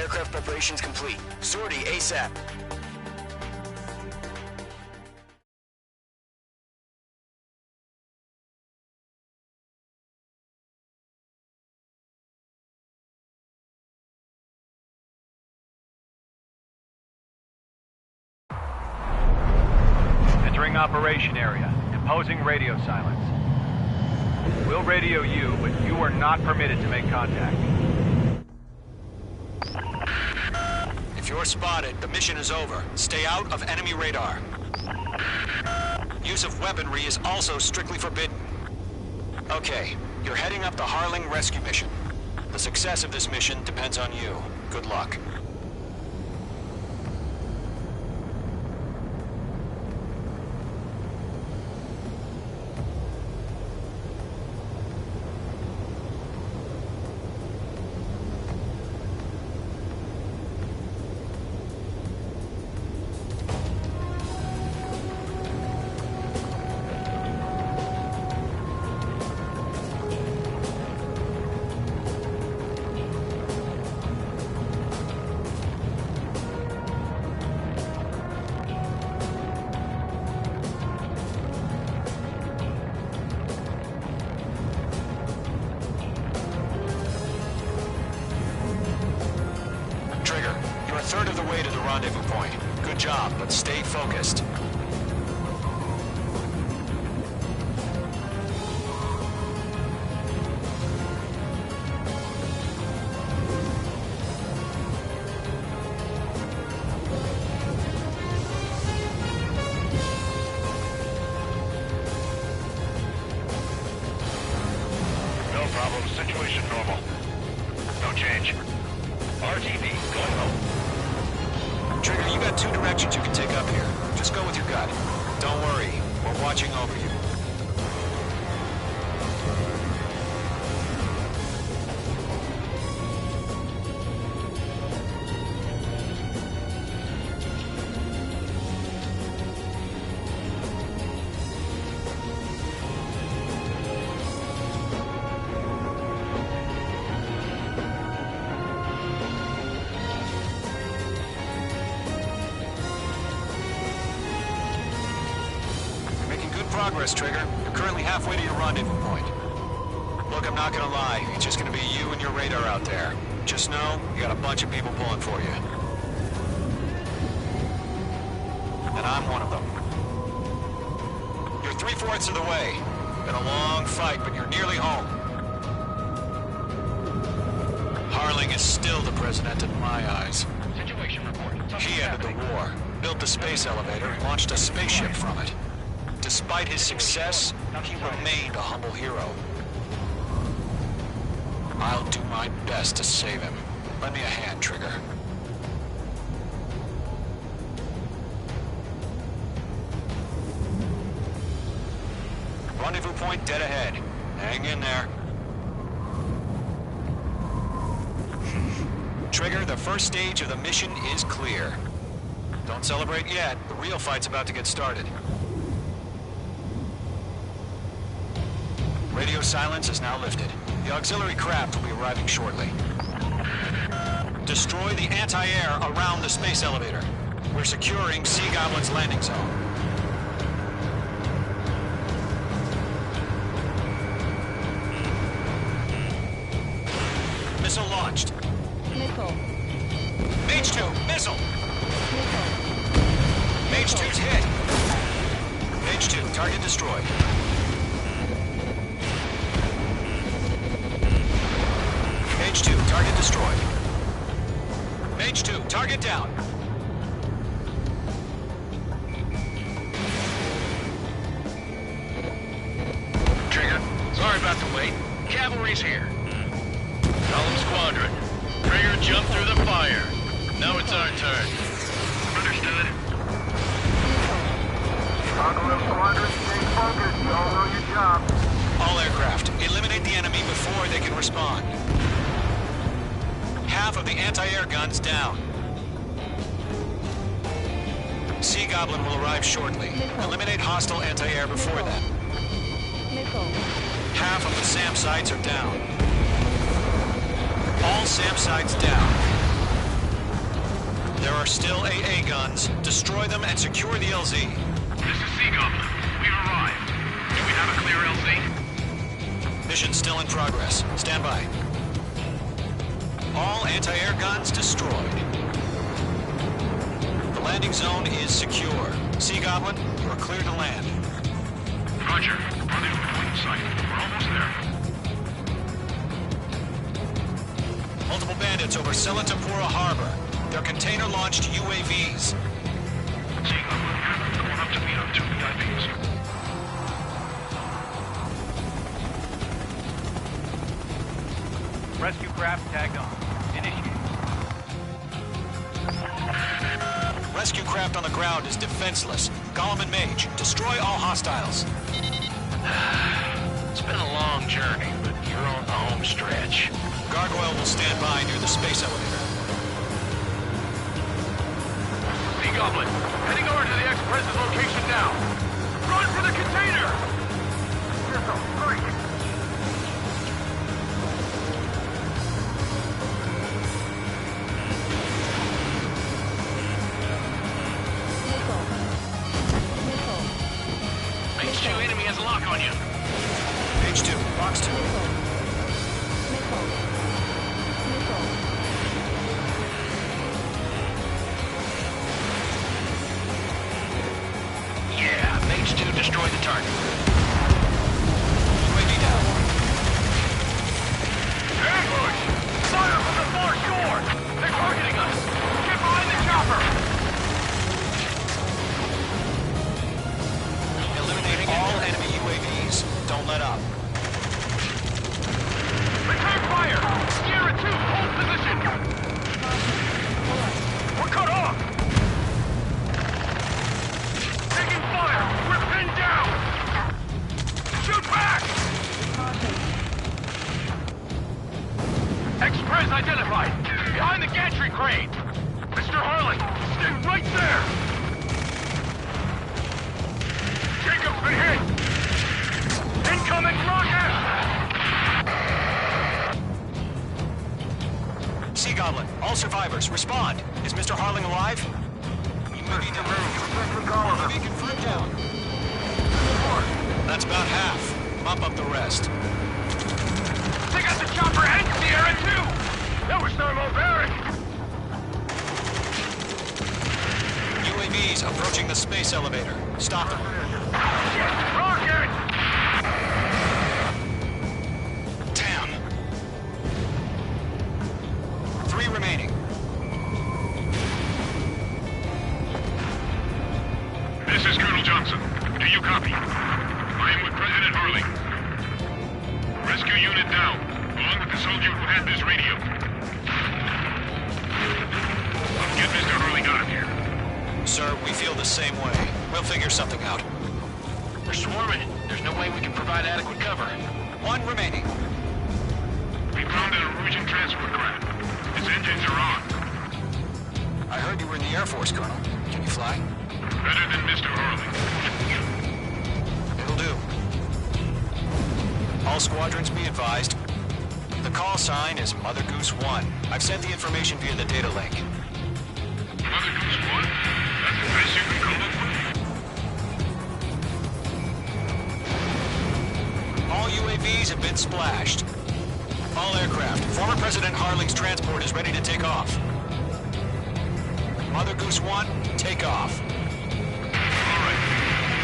Aircraft preparations complete. Sortie ASAP. Entering operation area. Imposing radio silence. We'll radio you, but you are not permitted to make contact. If you're spotted, the mission is over. Stay out of enemy radar. Use of weaponry is also strictly forbidden. Okay, you're heading up the Harling rescue mission. The success of this mission depends on you. Good luck. You're a third of the way to the rendezvous point. Good job, but stay focused. No problem. Situation normal. No change. RTV, going home. Trigger, you got two directions you can take up here. Just go with your gut. Don't worry, we're watching over you. Progress, Trigger. You're currently halfway to your rendezvous point. Look, I'm not gonna lie. It's just gonna be you and your radar out there. Just know, you got a bunch of people pulling for you. And I'm one of them. You're 3/4 of the way. Been a long fight, but you're nearly home. Harling is still the president in my eyes. Situation report. He ended the war, built the space elevator, and launched a spaceship from it. Despite his success, he remained a humble hero. I'll do my best to save him. Lend me a hand, Trigger. Rendezvous point dead ahead. Hang in there. Trigger, the first stage of the mission is clear. Don't celebrate yet. The real fight's about to get started. Radio silence is now lifted. The auxiliary craft will be arriving shortly. Destroy the anti-air around the space elevator. We're securing Sea Goblin's landing zone. Missile launched. Missile. Mage 2, missile! Missile. Mage 2's hit. Mage 2, target destroyed. Mage 2, target destroyed. Mage 2, target down. Trigger, sorry about the wait. Cavalry's here. Golem Squadron. Trigger jumped through the fire. Now it's our turn. Understood. Golem Squadron, stay focused. You all know your job. All aircraft, eliminate the enemy before they can respond. Half of the anti-air guns down. Sea Goblin will arrive shortly. Eliminate hostile anti-air before then. Missile. Half of the SAM sites are down. All SAM sites down. There are still AA guns. Destroy them and secure the LZ. This is Sea Goblin. We've arrived. Do we have a clear LZ? Mission still in progress. Stand by. All anti-air guns destroyed. The landing zone is secure. Sea Goblin, you are clear to land. Roger. Rendezvous point in sight. We're almost there. Multiple bandits over Selatapura Harbor. They're container-launched UAVs. Sea Goblin, going up to meet up 2 VIPs. Rescue craft tagged on. Initiate. Rescue craft on the ground is defenseless. Gollum and Mage, destroy all hostiles. It's been a long journey, but you're on the home stretch. Gargoyle will stand by near the space elevator. Sea Goblin, heading over to the Express's location now. Run for the container! Missile, hurry! H2 enemy has a lock on you. H2, box 2. Yeah, H2 destroyed the target. UAV down. Ambush! Fire from the far shore! They're targeting us! Get behind the chopper! Eliminating all enemy UAVs. Don't let up. Return fire! Sierra 2, hold position! We're cut off! Taking fire! We're pinned down! Shoot back! Express identified! Behind the gantry crane! Mr. Harlan, stay right there! Jacob's been hit! Incoming rocket! Sea Goblin, all survivors, respond. Is Mr. Harling alive? UAV down. UAV confirmed down. That's about half. Mop up the rest. Take out the chopper and Sierra 2! That was thermobaric! UAVs approaching the space elevator. Stop them. Rocket! Damn. 3 remaining. This is Colonel Johnson. Do you copy? I am with President Harley. Rescue unit down, along with the soldier who had this radio. Get Mr. Harley out of here. Sir, we feel the same way. We'll figure something out. They're swarming. There's no way we can provide adequate cover. 1 remaining. We found a Norwegian transport craft. Its engines are on. I heard you were in the Air Force, Colonel. Can you fly? Better than Mr. Harley. It'll do. All squadrons be advised. The call sign is Mother Goose 1. I've sent the information via the data link. Mother Goose 1? That's the best you can come up with? All UAVs have been splashed. All aircraft. Former President Harling's transport is ready to take off. Mother Goose 1, take off. All right.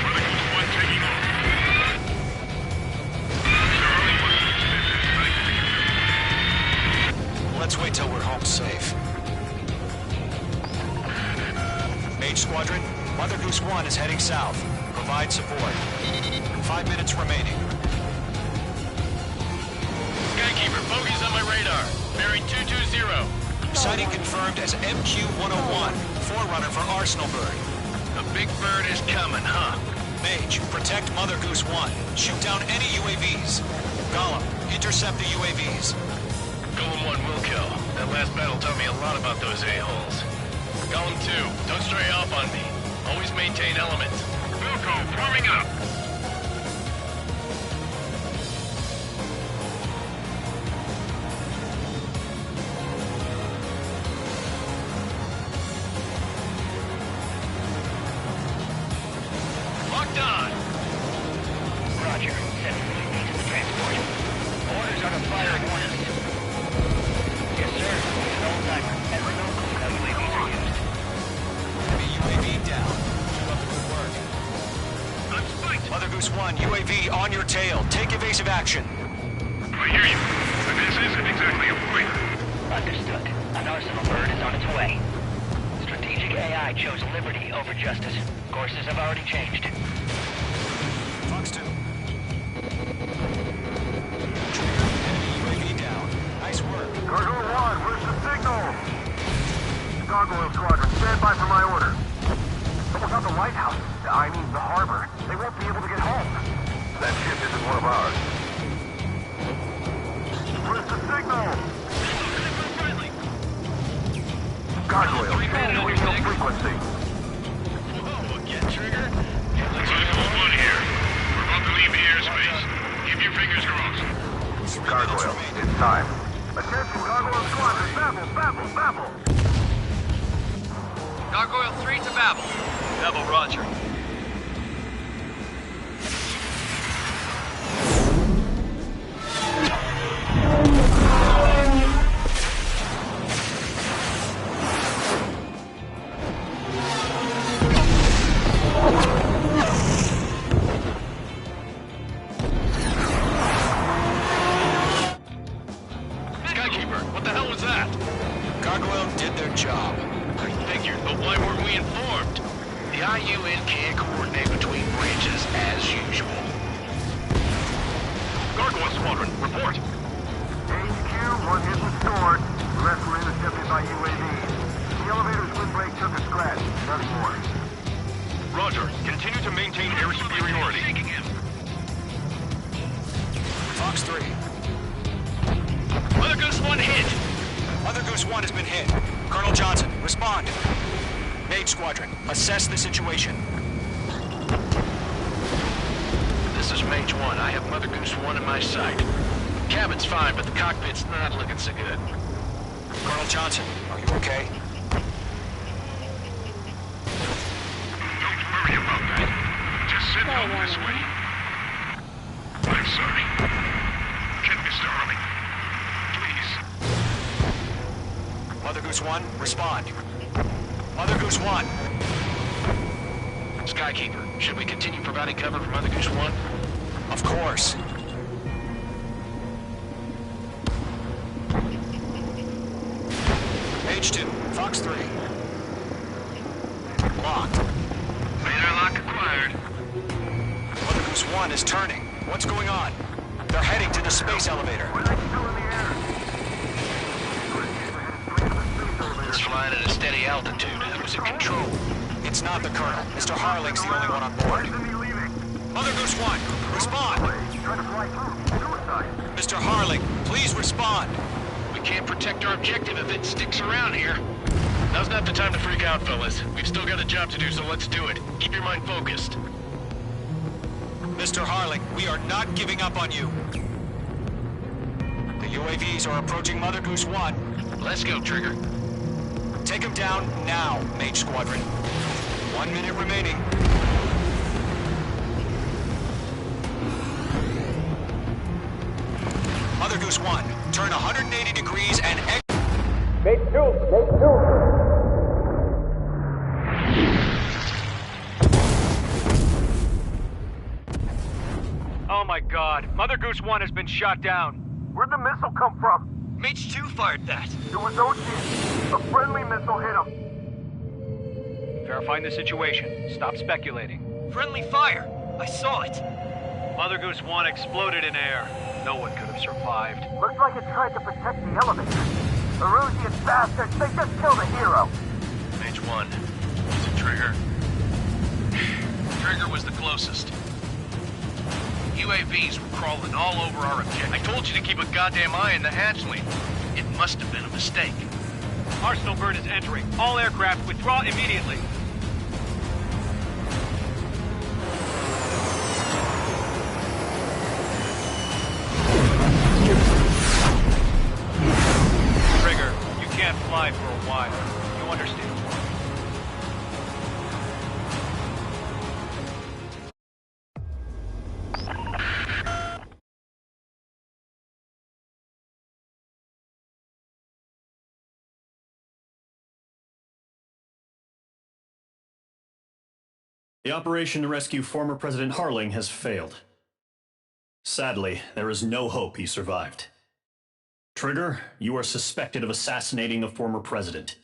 Mother Goose 1 taking off. Mr. Harley wants to extend his flight. Let's wait till we're home safe. Mage Squadron, Mother Goose 1 is heading south. Provide support. 5 minutes remaining. Skykeeper, bogeys on my radar. Bearing 220. Sighting confirmed as MQ-101, forerunner for Arsenal Bird. The big bird is coming, huh? Mage, protect Mother Goose 1. Shoot down any UAVs. Gollum, intercept the UAVs. Golem 1 will kill. That last battle taught me a lot about those a-holes. Golem 2, don't stray off on me. Always maintain elements. Wilco, forming up. Roger. Send UAVs to the transport. Orders are to fire at once. Yes, sir. It's an old-timer. And we're no clue how UAVs are used. Enemy UAV down. Keep up the good work. I'm spiked. Mother Goose 1, UAV on your tail. Take evasive action. I hear you. But this isn't exactly a fight. Understood. An arsenal bird is on its way. Strategic AI chose liberty over justice. Courses have already changed. Fox 2. Trigger, enemy UAV down. Nice work. Cargo 1, where's the signal? Gargoyle Squadron, stand by for my order. Someone's on the lighthouse. I mean, the harbor. They won't be able to get home. That ship isn't one of ours. Where's the signal? Gargoyle, change radio frequency. Whoa, again, Trigger? Cycle 1 here. We're about to leave the airspace. Keep your fingers crossed. Gargoyle, it's time. Attention, Gargoyle Squadron, babble, babble, babble. Gargoyle 3 to Babel. Babel, roger. Skykeeper, what the hell was that? Gargoyle did their job. I figured, but why weren't we informed? The IUN can't coordinate between branches as usual. Gargoyle Squadron, report. HQ, one hit restored. The rest were intercepted by UAVs. The elevator's windbreak took a scratch. Nothing more. Roger, continue to maintain air superiority. Fox 3. Mother Goose 1 hit. Mother Goose 1 has been hit. Colonel Johnson, respond. Mage Squadron, assess the situation. This is Mage 1. I have Mother Goose 1 in my sight. Cabin's fine, but the cockpit's not looking so good. Colonel Johnson, are you okay? Don't worry about that. Just sit out this way. I'm sorry. Get Mr. Harley. Please. Mother Goose 1, respond. Mother Goose 1. Skykeeper, should we continue providing cover for Mother Goose 1? Of course. Mage 2, Fox 3. Locked. Radar lock acquired. Mother Goose 1 is turning. What's going on? They're heading to the space elevator. It's flying at a steady altitude. Who's in control? It's not the Colonel. Mr. Harling's the only one on board. Mother Goose 1, respond! Mr. Harling, please respond! We can't protect our objective if it sticks around here. Now's not the time to freak out, fellas. We've still got a job to do, so let's do it. Keep your mind focused. Mr. Harling, we are not giving up on you. The UAVs are approaching Mother Goose 1. Let's go, Trigger. Take him down now, Mage Squadron. 1 minute remaining. Mother Goose 1, turn 180 degrees and exit. Mate 2! Mate 2! Oh my god. Mother Goose 1 has been shot down. Where'd the missile come from? Mage 2 fired that. It was Ocean. A friendly missile hit him. Verifying the situation. Stop speculating. Friendly fire. I saw it. Mother Goose 1 exploded in air. No one could have survived. Looks like it tried to protect the elevator. The Erusian bastards, they just killed a hero. Mage 1. Is it Trigger? Trigger was the closest. UAVs were crawling all over our objective. I told you to keep a goddamn eye on the hatchling. It must have been a mistake. Arsenal bird is entering. All aircraft withdraw immediately. Trigger, you can't fly for a while. You understand? The operation to rescue former President Harling has failed. Sadly, there is no hope he survived. Trigger, you are suspected of assassinating a former president.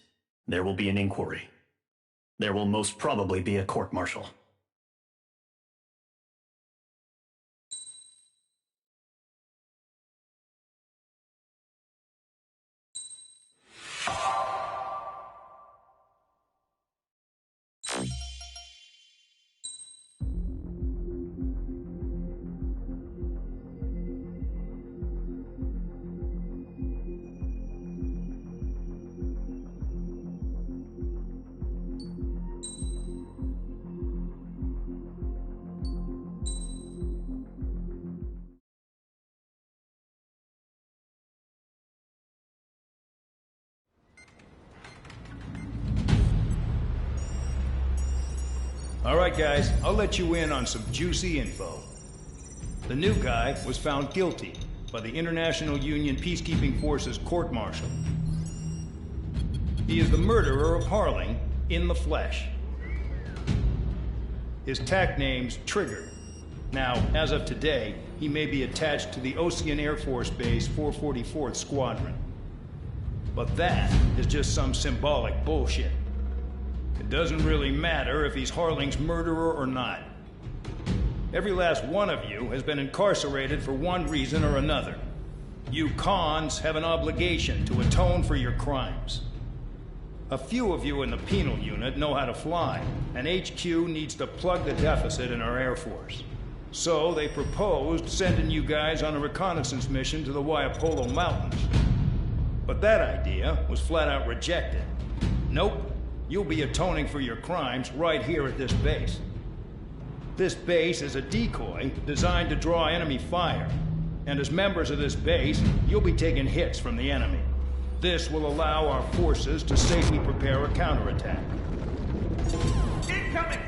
There will be an inquiry. There will most probably be a court-martial. All right, guys, I'll let you in on some juicy info. The new guy was found guilty by the International Union Peacekeeping Forces court-martial. He is the murderer of Harling in the flesh. His TAC name's Trigger. Now, as of today, he may be attached to the Ocean Air Force Base 444th Squadron. But that is just some symbolic bullshit. It doesn't really matter if he's Harling's murderer or not. Every last one of you has been incarcerated for one reason or another. You cons have an obligation to atone for your crimes. A few of you in the penal unit know how to fly, and HQ needs to plug the deficit in our Air Force. So they proposed sending you guys on a reconnaissance mission to the Waiapolo Mountains. But that idea was flat out rejected. Nope. You'll be atoning for your crimes right here at this base. This base is a decoy designed to draw enemy fire. And as members of this base, you'll be taking hits from the enemy. This will allow our forces to safely prepare a counterattack. Incoming!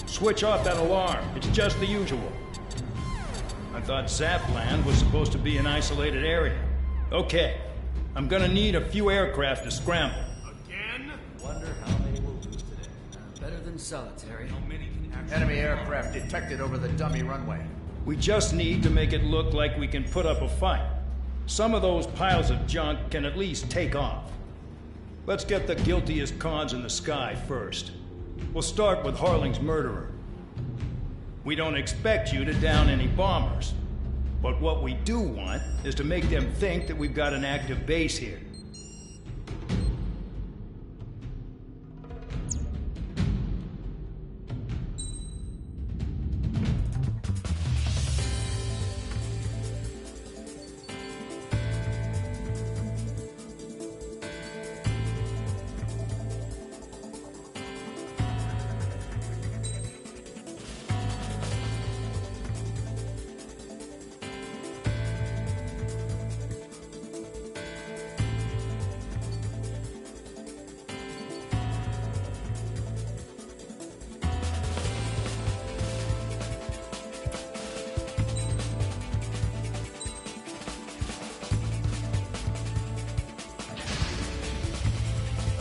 Switch off that alarm. It's just the usual. I thought Zapland was supposed to be an isolated area. Okay. I'm gonna need a few aircraft to scramble. Wonder how many we'll lose today. Better than solitary. How many can actually... Enemy aircraft detected over the dummy runway. We just need to make it look like we can put up a fight. Some of those piles of junk can at least take off. Let's get the guiltiest cons in the sky first. We'll start with Harling's murderer. We don't expect you to down any bombers. But what we do want is to make them think that we've got an active base here.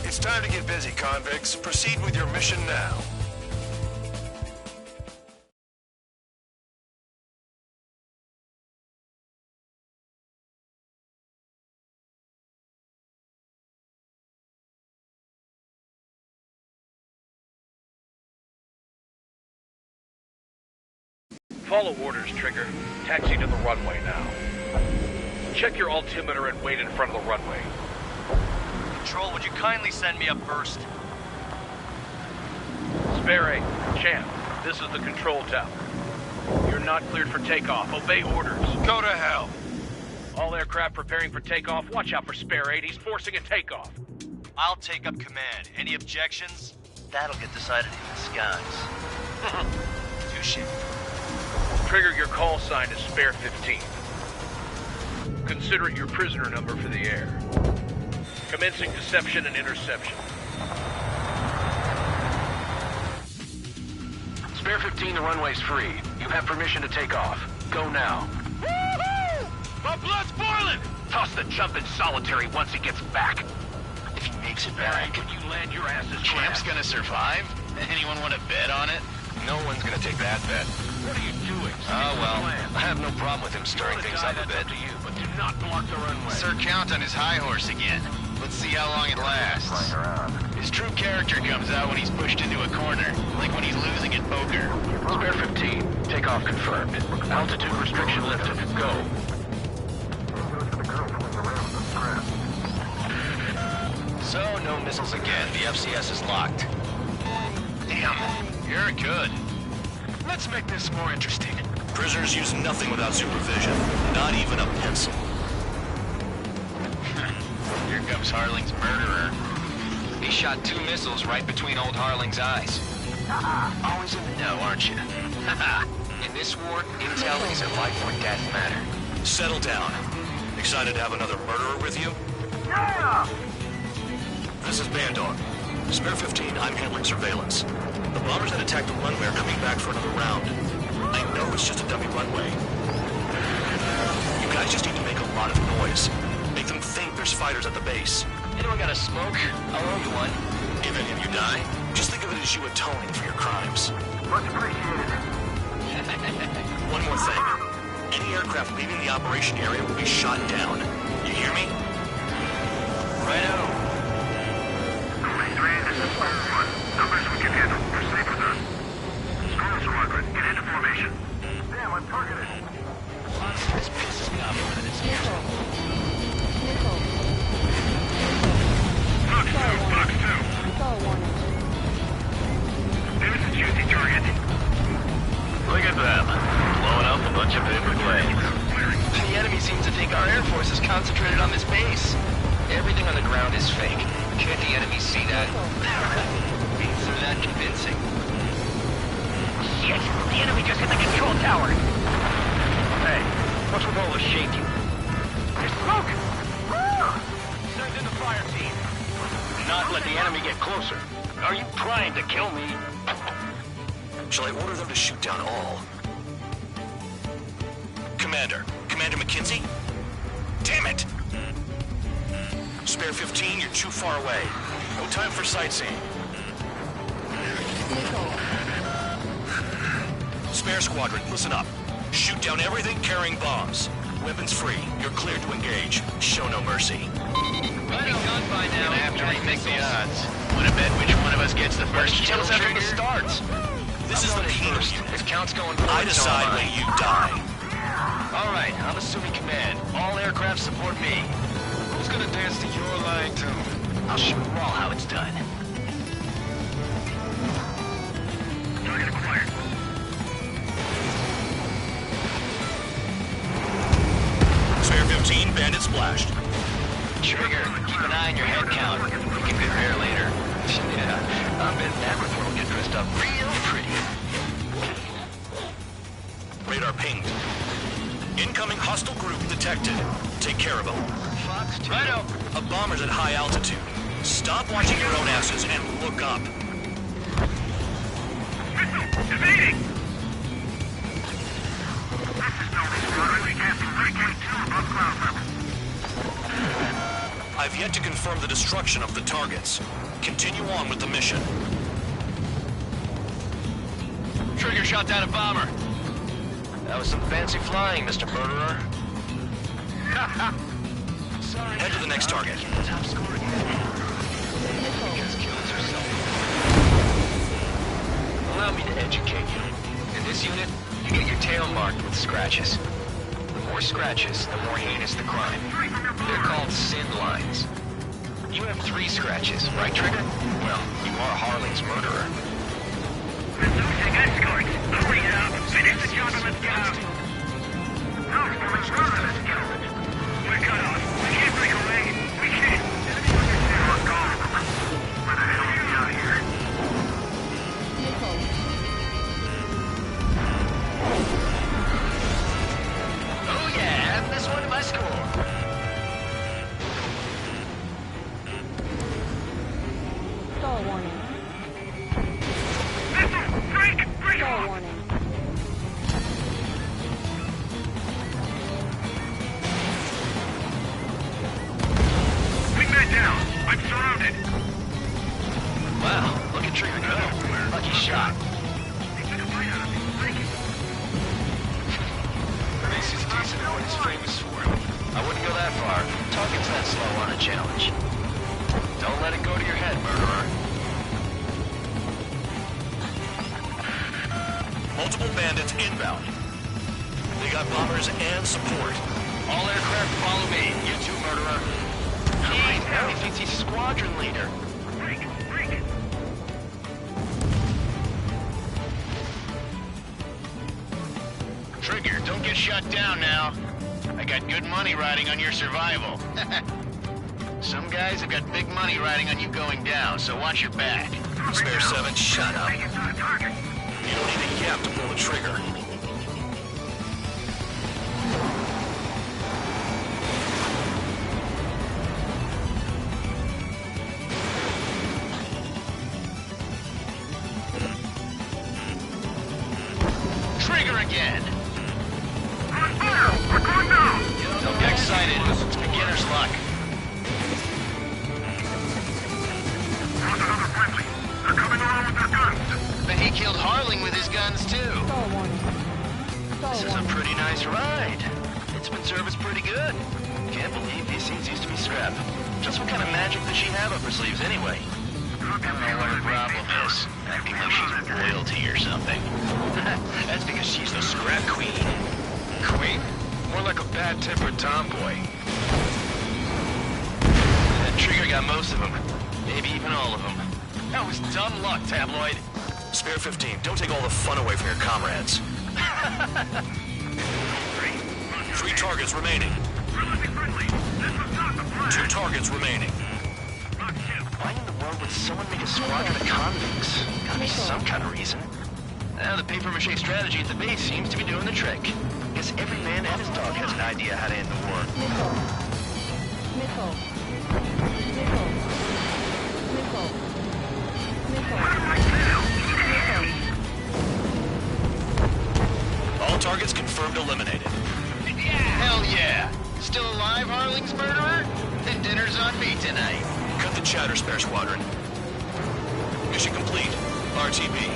It's time to get busy, convicts. Proceed with your mission now. Follow orders, Trigger. Taxi to the runway now. Check your altimeter and wait in front of the runway. Control, would you kindly send me up first? Spare 8, Champ, this is the control tower. You're not cleared for takeoff. Obey orders. Go to hell. All aircraft preparing for takeoff. Watch out for Spare 8. He's forcing a takeoff. I'll take up command. Any objections? That'll get decided in the skies. Touche. Trigger, your call sign is Spare 15. Consider it your prisoner number for the air. Commencing deception and interception. Spare 15, the runway's free. You have permission to take off. Go now. Woohoo! My blood's boiling! Toss the chump in solitary once he gets back. If he makes it Barry, back, when you land your asses Champ's gonna survive? Anyone want to bet on it? No one's gonna take that bet. What are you doing? Oh, well, I have no problem with him stirring things up a bit. To you, but do not block the runway. Sir Count on his high horse again. Let's see how long it lasts. His true character comes out when he's pushed into a corner, like when he's losing at poker. Spare 15. Takeoff confirmed. Altitude restriction lifted. Go. So, no missiles again. The FCS is locked. Damn, you're good. Let's make this more interesting. Prisoners use nothing without supervision. Not even a pencil. Here comes Harling's murderer. He shot 2 missiles right between old Harling's eyes. Always in the know, aren't you? In this war, intel is a life or death matter. Settle down. Excited to have another murderer with you? Yeah! This is Bandog. Spare 15, I'm handling surveillance. The bombers that attacked the runway are coming back for another round. I know it's just a dummy runway. You guys just need to make a lot of noise. Make them think there's fighters at the base. Anyone got a smoke? I'll owe you one. If any of you die, just think of it as you atoning for your crimes. Much appreciated. One more thing. Any aircraft leaving the operation area will be shot down. You hear me? Righto. Numbers we can handle. We're safe with us. Squirrel Squadron, get into formation. Damn, I'm targeted. This pisses me off more than it's Missile. Missile. Fox 2, Fox 2. Star warning. There's a juicy target. Look at them. Blowing up a bunch of paper planes. The enemy seems to think our Air Force is concentrated on this base. Everything on the ground is fake. Can't the enemy see that? They're that convincing. Shit! The enemy just hit the control tower! Hey, what's with all the shaking? There's smoke! Send in the fire team. Not let the enemy get closer. Are you trying to kill me? Shall I order them to shoot down all? Commander McKenzie? Damn it! Spare 15, you're too far away. No time for sightseeing. Missile. Spare squadron, listen up. Shoot down everything carrying bombs. Weapons free. You're cleared to engage. Show no mercy. Running gun by now. Gonna have to remake the odds. Wanna bet which one of us gets the first kill after trigger? the starts. This is the penal unit. If Count's going I decide when you die. All right, I'm assuming command. All aircraft support me. Who's gonna dance to your line, too? I'll show you all how it's done. Target acquired. Spare 15, bandit splashed. Trigger, keep an eye on your head count. We can compare later. Yeah, I bet that report will get dressed up real pretty. Radar pinged. Incoming hostile group detected. Take care of them. Fox 2. Righto. A bomber's at high altitude. Stop watching your own asses and look up. Missile! Evading! This is no squadron. We can't be Hurricane 2 above ground level. I've yet to confirm the destruction of the targets. Continue on with the mission. Trigger shot down a bomber. That was some fancy flying, Mr. Murderer. Sorry. Head to the next target. Top score again. Just kills herself. Allow me to educate you. In this unit, you get your tail marked with scratches. The more scratches, the more heinous the crime. They're called sin lines. You have 3 scratches, right, Trigger? Well, you are Harling's murderer. We're losing escorts. Hurry up. Finish the job and let's go. No, let's go. We're cut off. We can't break away. We can't. We're gone. Where the hell are we out here? Missile. Oh yeah, add this one to my score. Star warning. Missile! Break! Break Star off! warning. challenge. Don't let it go to your head, murderer. Multiple bandits inbound. They got bombers and support. All aircraft follow me. You too, murderer. Jeez, now he thinks he's squadron leader. Trigger, don't get shut down now. I got good money riding on your survival. Some guys have got big money riding on you going down, so watch your back. Spare 7, shut up. You don't need a yap to pull the trigger. Trigger again! Don't get excited. It's beginner's luck. But he killed Harling with his guns, too. This is a pretty nice ride. It's been serviced pretty good. Can't believe these things used to be scrap. Just what kind of magic does she have up her sleeves, anyway? I don't know what her problem is. Acting like she's royalty or something. That's because she's the scrap queen. Queen? More like a bad-tempered tomboy. That Trigger got most of them. Maybe even all of them. That was dumb luck, Tabloid. Spare 15, don't take all the fun away from your comrades. 3 targets remaining. 2 targets remaining. Why in the world would someone make a squadron of convicts? Gotta be some kind of reason. Now the paper-mache strategy at the base seems to be doing the trick. Guess every man and his dog has an idea how to end the war. All targets confirmed eliminated. Hell yeah! Still alive, Harling's murderer? Then dinner's on me tonight. Cut the chatter, Spare Squadron. Mission complete. RTB.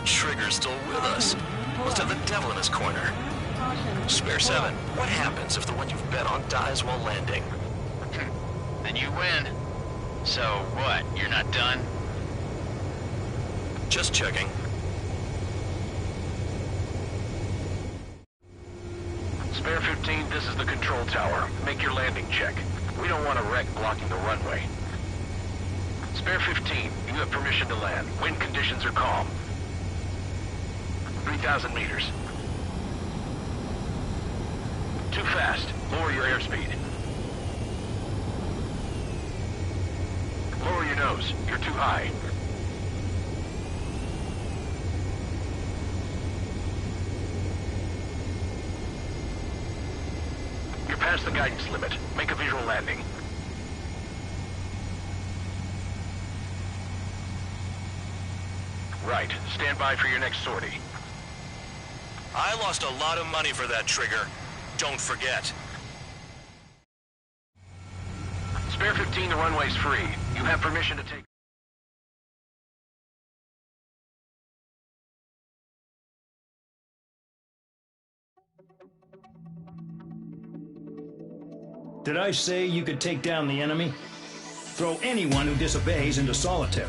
Trigger's still with us. Must have the devil in his corner. Spare 7, what happens if the one you've bet on dies while landing? Then you win. So what, you're not done? Just checking. Spare 15, this is the control tower. Make your landing check. We don't want a wreck blocking the runway. Spare 15, you have permission to land. Wind conditions are calm. 3,000 meters. Too fast. Lower your airspeed. Lower your nose. You're too high. You're past the guidance limit. Make a visual landing. Right. Stand by for your next sortie. I lost a lot of money for that Trigger. Don't forget. Spare 15, the runway's free. You have permission to take... Did I say you could take down the enemy? Throw anyone who disobeys into solitary.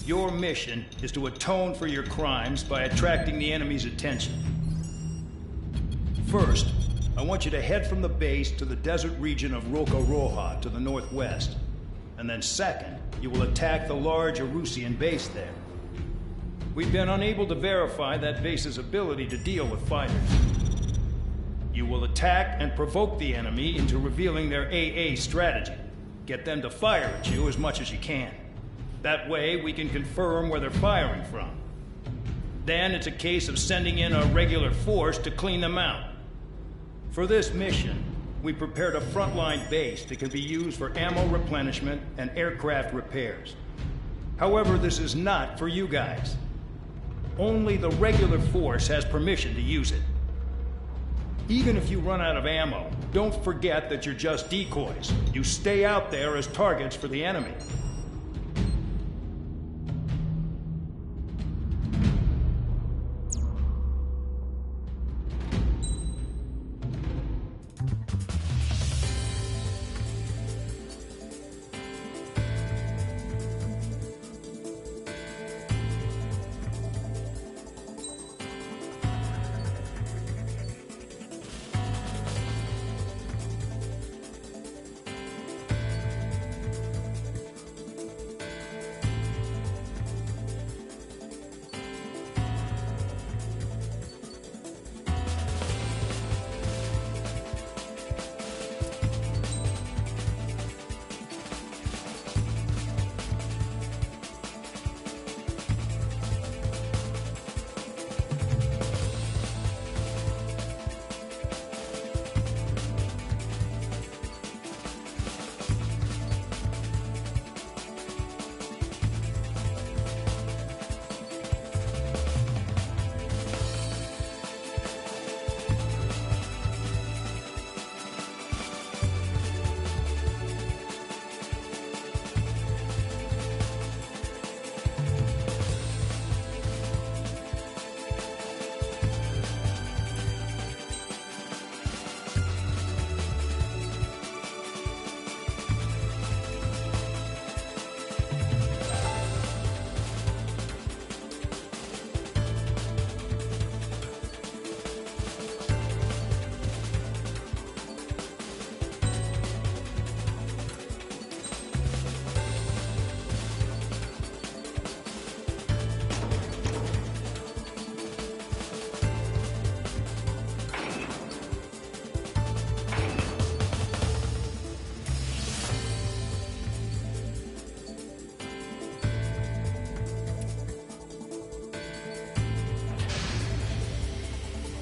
Your mission is to atone for your crimes by attracting the enemy's attention. First, I want you to head from the base to the desert region of Roca-Roja to the northwest. And then second, you will attack the large Erusian base there. We've been unable to verify that base's ability to deal with fighters. You will attack and provoke the enemy into revealing their AA strategy. Get them to fire at you as much as you can. That way, we can confirm where they're firing from. Then it's a case of sending in a regular force to clean them out. For this mission, we prepared a frontline base that can be used for ammo replenishment and aircraft repairs. However, this is not for you guys. Only the regular force has permission to use it. Even if you run out of ammo, don't forget that you're just decoys. You stay out there as targets for the enemy.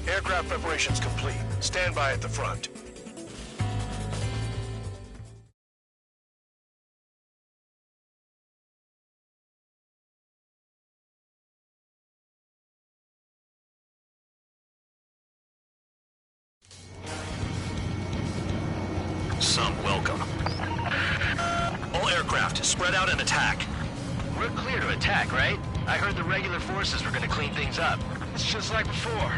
Aircraft preparations complete. Stand by at the front. Some welcome. All aircraft, spread out and attack. We're clear to attack, right? I heard the regular forces were gonna clean things up. It's just like before.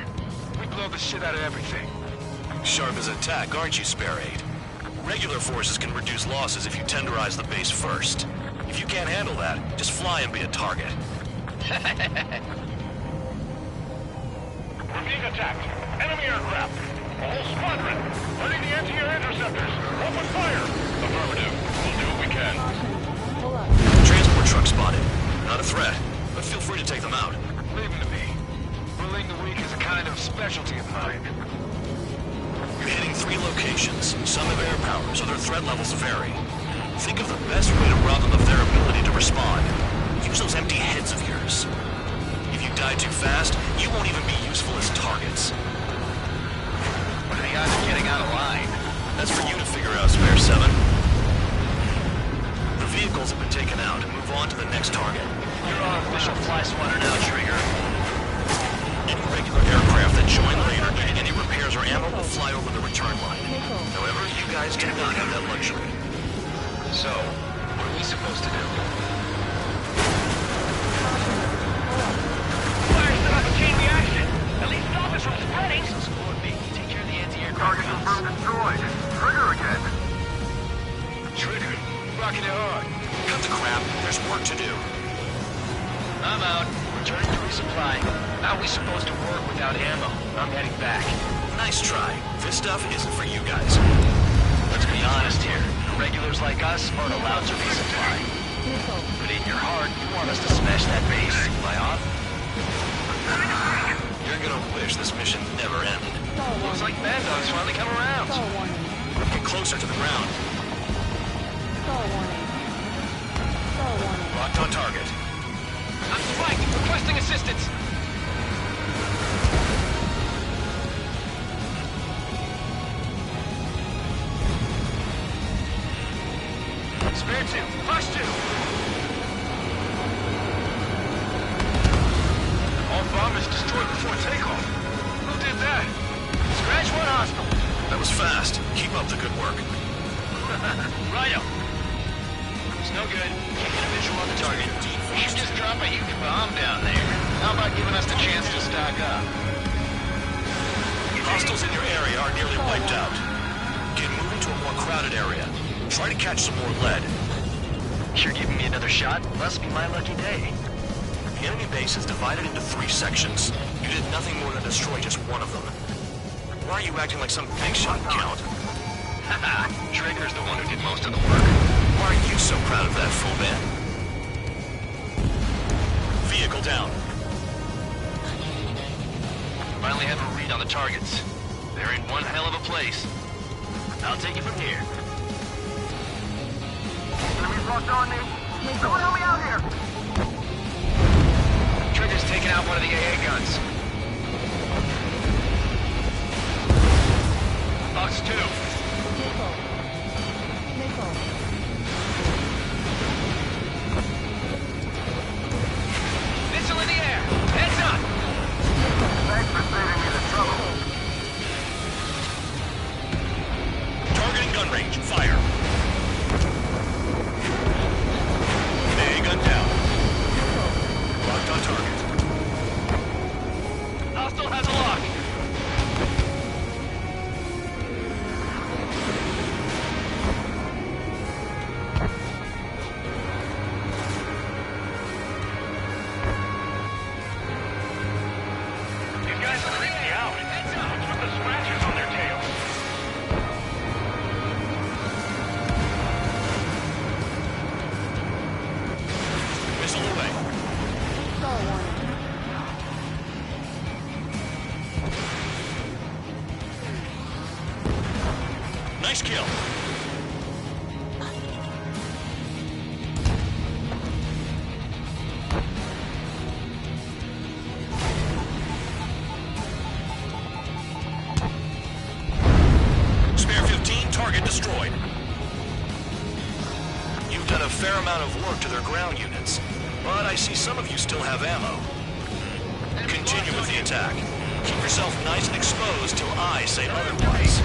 We blow the shit out of everything. Sharp as attack, aren't you, Spare Aid? Regular forces can reduce losses if you tenderize the base first. If you can't handle that, just fly and be a target. We're being attacked. Enemy aircraft. A whole squadron. Ready the anti-air interceptors. Open fire. Affirmative. We'll do what we can. Transport truck spotted. Not a threat, but feel free to take them out. Leave them to me. Bullying the weak is a kind of specialty of mine. You're hitting 3 locations. Some have air power, so their threat levels vary. Think of the best way to rob them of their ability to respond. Use those empty heads of yours. If you die too fast, you won't even be useful as targets. What are the odds of getting out of line? That's for you to figure out, Spare 7. The vehicles have been taken out. Move on to the next target. You're our official fly swatter now, Trigger. Any regular aircraft that join later needing any repairs or ammo will fly over the return line. However, you guys do not have that luxury. So, what are we supposed to do? Fire set up a chain reaction. At least stop us from spreading. Squad B, take care of the anti-aircraft. Target confirmed destroyed. Trigger again. Trigger. Rocking it hard. Cut the crap. There's work to do. I'm out. Returning to resupply. How are we supposed to work without ammo? I'm heading back. Nice try. This stuff isn't for you guys. Let's be honest here. Regulars like us aren't allowed to resupply. But in your heart, you want us to smash that base. Am I on? You're gonna wish this mission never ended. Looks like Mad Dog's finally come around. Get closer to the ground. Locked on target. I'm spiked! Requesting assistance! Spare two! Flash two! All bombers destroyed before takeoff. Who did that? Scratch one hostile. That was fast. Keep up the good work. Righto. It's no good. Can't get a visual on the target. We should just drop a huge bomb down there. How about giving us the chance to stock up? Hostiles in your area are nearly wiped out. Get moving to a more crowded area. Try to catch some more lead. You're giving me another shot? Must be my lucky day. The enemy base is divided into 3 sections. You did nothing more than destroy just one of them. Why are you acting like some big shot, Count? Haha, Trigger's the one who did most of the work. Why are you so proud of that, full man? Vehicle down. Finally have a read on the targets. They're in one hell of a place. I'll take it from here. Enemies locked on me. Someone help me out here. Trigger's taking out one of the AA guns. Box 2. Missile in the air. Heads up. Thanks for saving me the trouble. Targeting gun range. Fire. AA gun down. Locked on target. Hostile has a lock. These guys are freaking out. What's with the scratches on their tails? Missile away. Nice kill. Spare 15, target destroyed. You've done a fair amount of work to their ground units, but I see some of you still have ammo. Continue with the attack. Keep yourself nice and exposed till I say otherwise.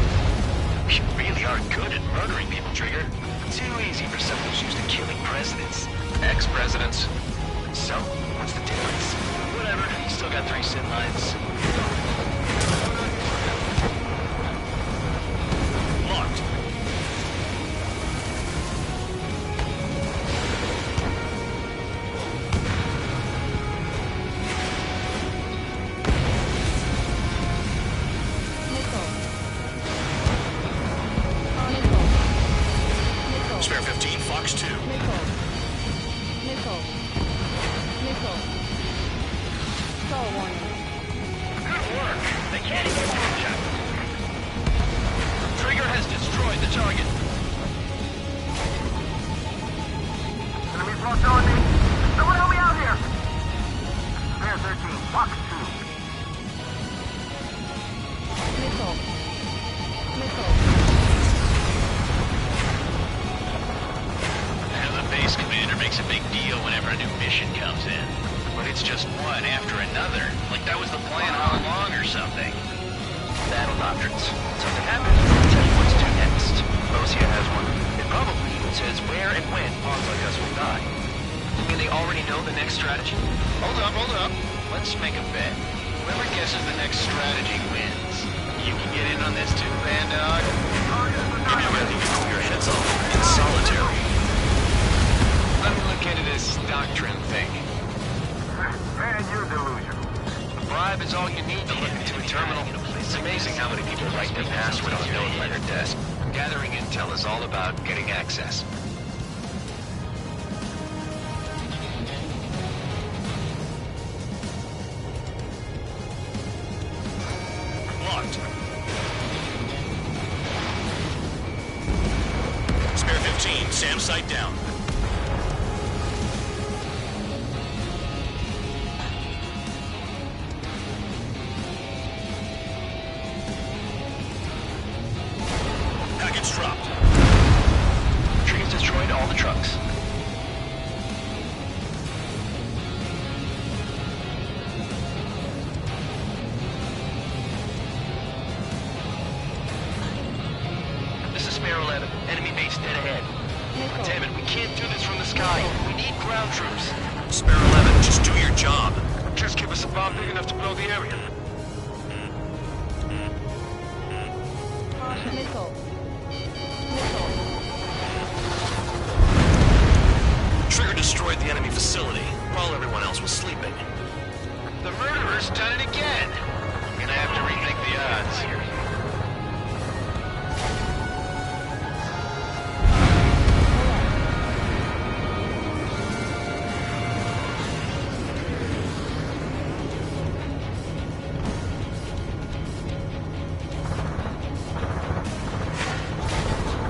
You really are good at murdering people, Trigger. Too easy for someone who's used to killing presidents. Ex-presidents. So, what's the difference? Whatever, you still got 3 sin lines. Locked. Spare 15, Fox 2. Good work. They can't even watch us. Trigger has destroyed the target. Enemies locked on me. Someone help me out here. Spare 13. Box 2. And the base commander makes a big deal whenever a new mission comes in. But it's just one after another. Like that was the plan all along or something. Battle doctrines. Something happens, we'll tell you what to do next. Rosia has one. It probably says where and when pawns like us will die. You mean they already know the next strategy? Hold up. Let's make a bet. Whoever guesses the next strategy wins. You can get in on this too, Bandog. Maybe I'm ready to pull your heads off in solitary. Let me look into this doctrine thing. And you're delusional. A bribe is all you need to look into a terminal. It's amazing how many people write their password unknown by their desk. Gathering intel is all about getting access. Locked. Spare 15, SAM site down. Package dropped. Trees destroyed all the trucks. This is Spare 11. Enemy base dead ahead. Damn it, we can't do this from the sky. We need ground troops. Spare 11, just do your job. Just give us a bomb big enough to blow the area. Missile. Trigger destroyed the enemy facility while everyone else was sleeping. The murderer's done it again. Gonna have to rethink the odds.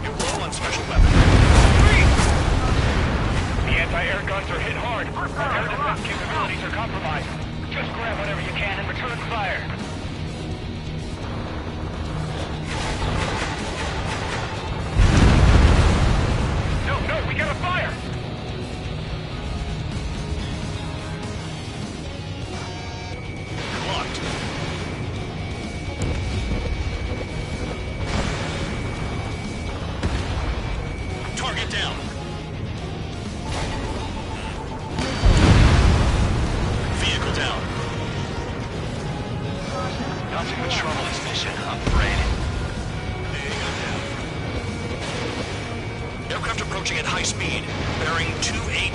You're low on special weapons. The anti-air guns are hit hard. Our air defense capabilities are compromised. Just grab whatever you can and return fire. No, we got a fire! Locked. Target down. Vehicle down. Nothing but trouble this mission, I'm afraid. Aircraft approaching at high speed, bearing 280.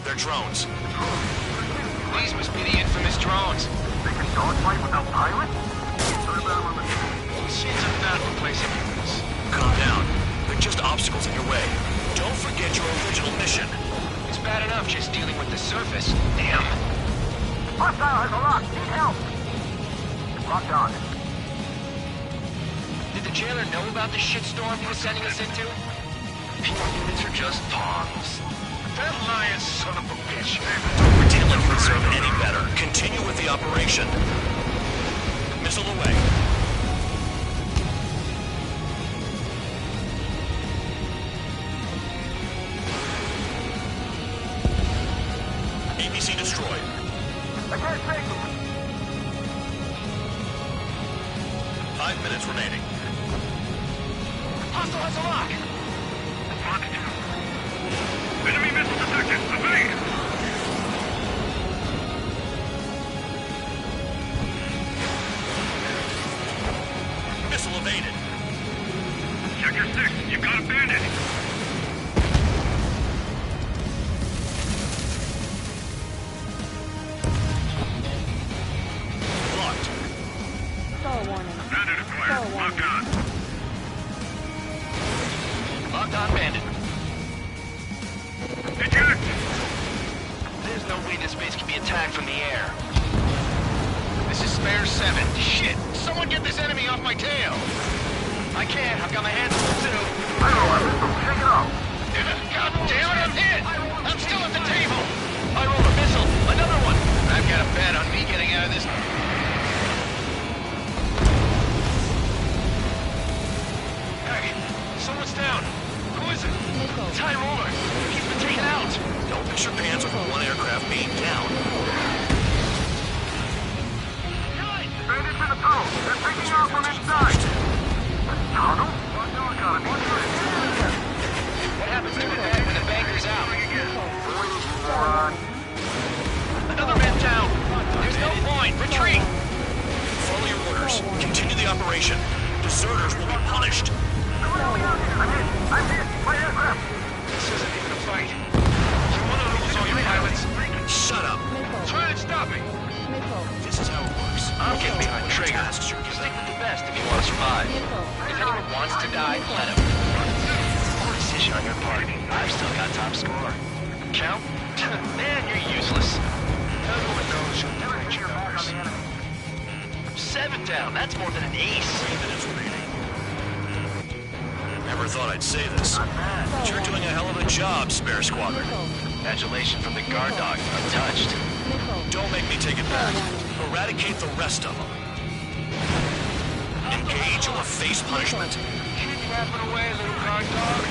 They're drones. These must be the infamous drones. They can dogfight without pilots? Machines are not replacing humans. Calm down. They're just obstacles in your way. Don't forget your original mission. It's bad enough just dealing with the surface. Damn. Hostile has a lock. Need help. Locked on. Did the jailer know about the shitstorm he was sending us into? People units are just pawns. That lying son of a bitch. Don't pretend like you deserve any better. Continue with the operation. Missile away. ABC destroyed. I can't take them. 5 minutes remaining. Hostile has a lock! Enemy missile detected. Evade! Missile evaded. Sector 6, you've got a bandit. Locked. Star warning. Bandit acquired. Locked on. Locked on bandit. Eject! There's no way this base can be attacked from the air. This is Spare 7. Shit! Someone get this enemy off my tail! I can't. I've got my hands full too. I roll a missile. Shake it off. God damn it, I'm hit! I'm still at the table! I roll a missile. Another one! I've got a bet on me getting out of this. Hey, someone's down. Who is it? It's High Roller. He's been taken out. Don't mix your pants over one aircraft being down. Bandits in the tunnel. They're taking off from inside. Tunnel? What happens to it when the banker's out? Going is how it works. I'm getting behind Trigger. Stick with the best if you want to survive. If anyone wants to die, let him. Poor decision on your part. I've still got top score. Count? Man, you're useless. Everyone knows you'll never hit your numbers. 7 down. That's more than an ace. 3 minutes remaining. Never thought I'd say this, but you're doing a hell of a job, Spare Squadron. Adulation from the guard dog, untouched. Don't make me take it back. Eradicate the rest of them. Engage or face punishment. Keep yapping away, little guard dog.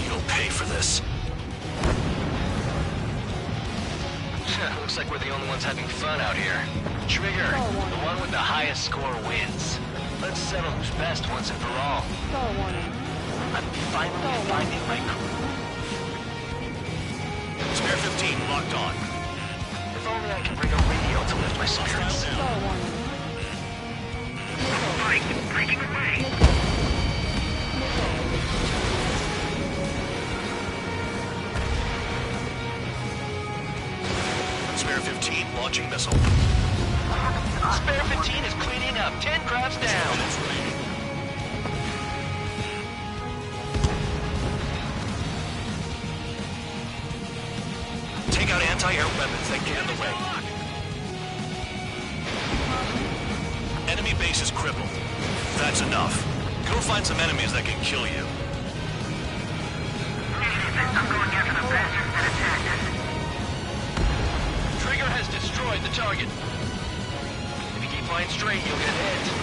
You'll pay for this. Looks like we're the only ones having fun out here. Trigger, the one with the highest score wins. Let's settle who's best once and for all. I'm finally finding my crew. Spare 15 locked on. If only I can bring a radio to lift my spirits. Breaking away. Spare 15 launching missile. Spare 15 is cleaning up. 10 crafts down. Take out anti-air weapons that get in the way. Enemy base is crippled. That's enough. Go find some enemies that can kill you. I'm going after the bastards that attacked us. Trigger has destroyed the target. If you keep flying straight, you'll get hit.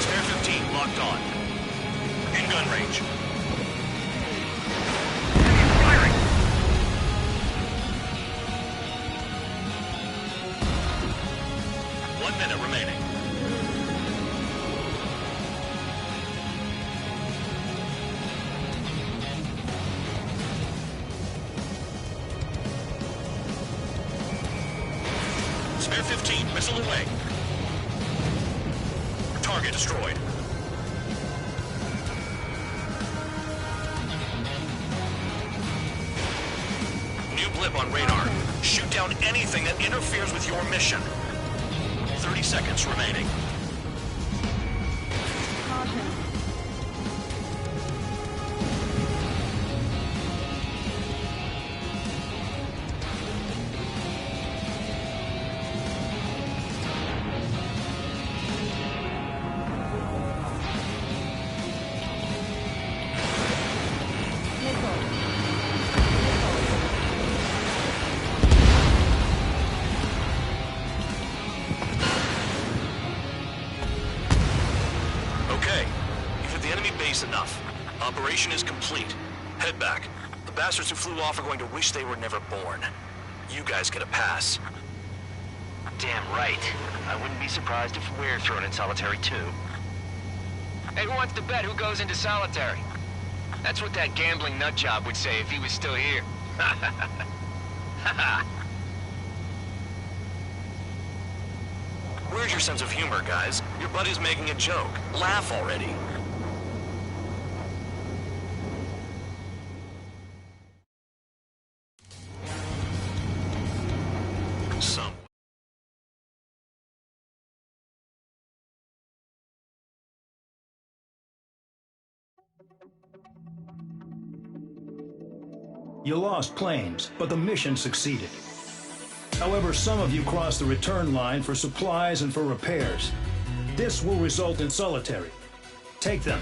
Spare 15 locked on. In gun range. Firing! 1 minute remaining. Spare 15, missile away. Target destroyed. New blip on radar. Shoot down anything that interferes with your mission. 30 seconds remaining. Okay, you've hit the enemy base enough. Operation is complete. Head back. The bastards who flew off are going to wish they were never born. You guys get a pass. Damn right. I wouldn't be surprised if we're thrown in solitary too. Hey, who wants to bet who goes into solitary? That's what that gambling nutjob would say if he was still here. Where's your sense of humor, guys? Your buddy's making a joke. Laugh already. Some. You lost planes, but the mission succeeded. However, some of you crossed the return line for supplies and for repairs. This will result in solitary. Take them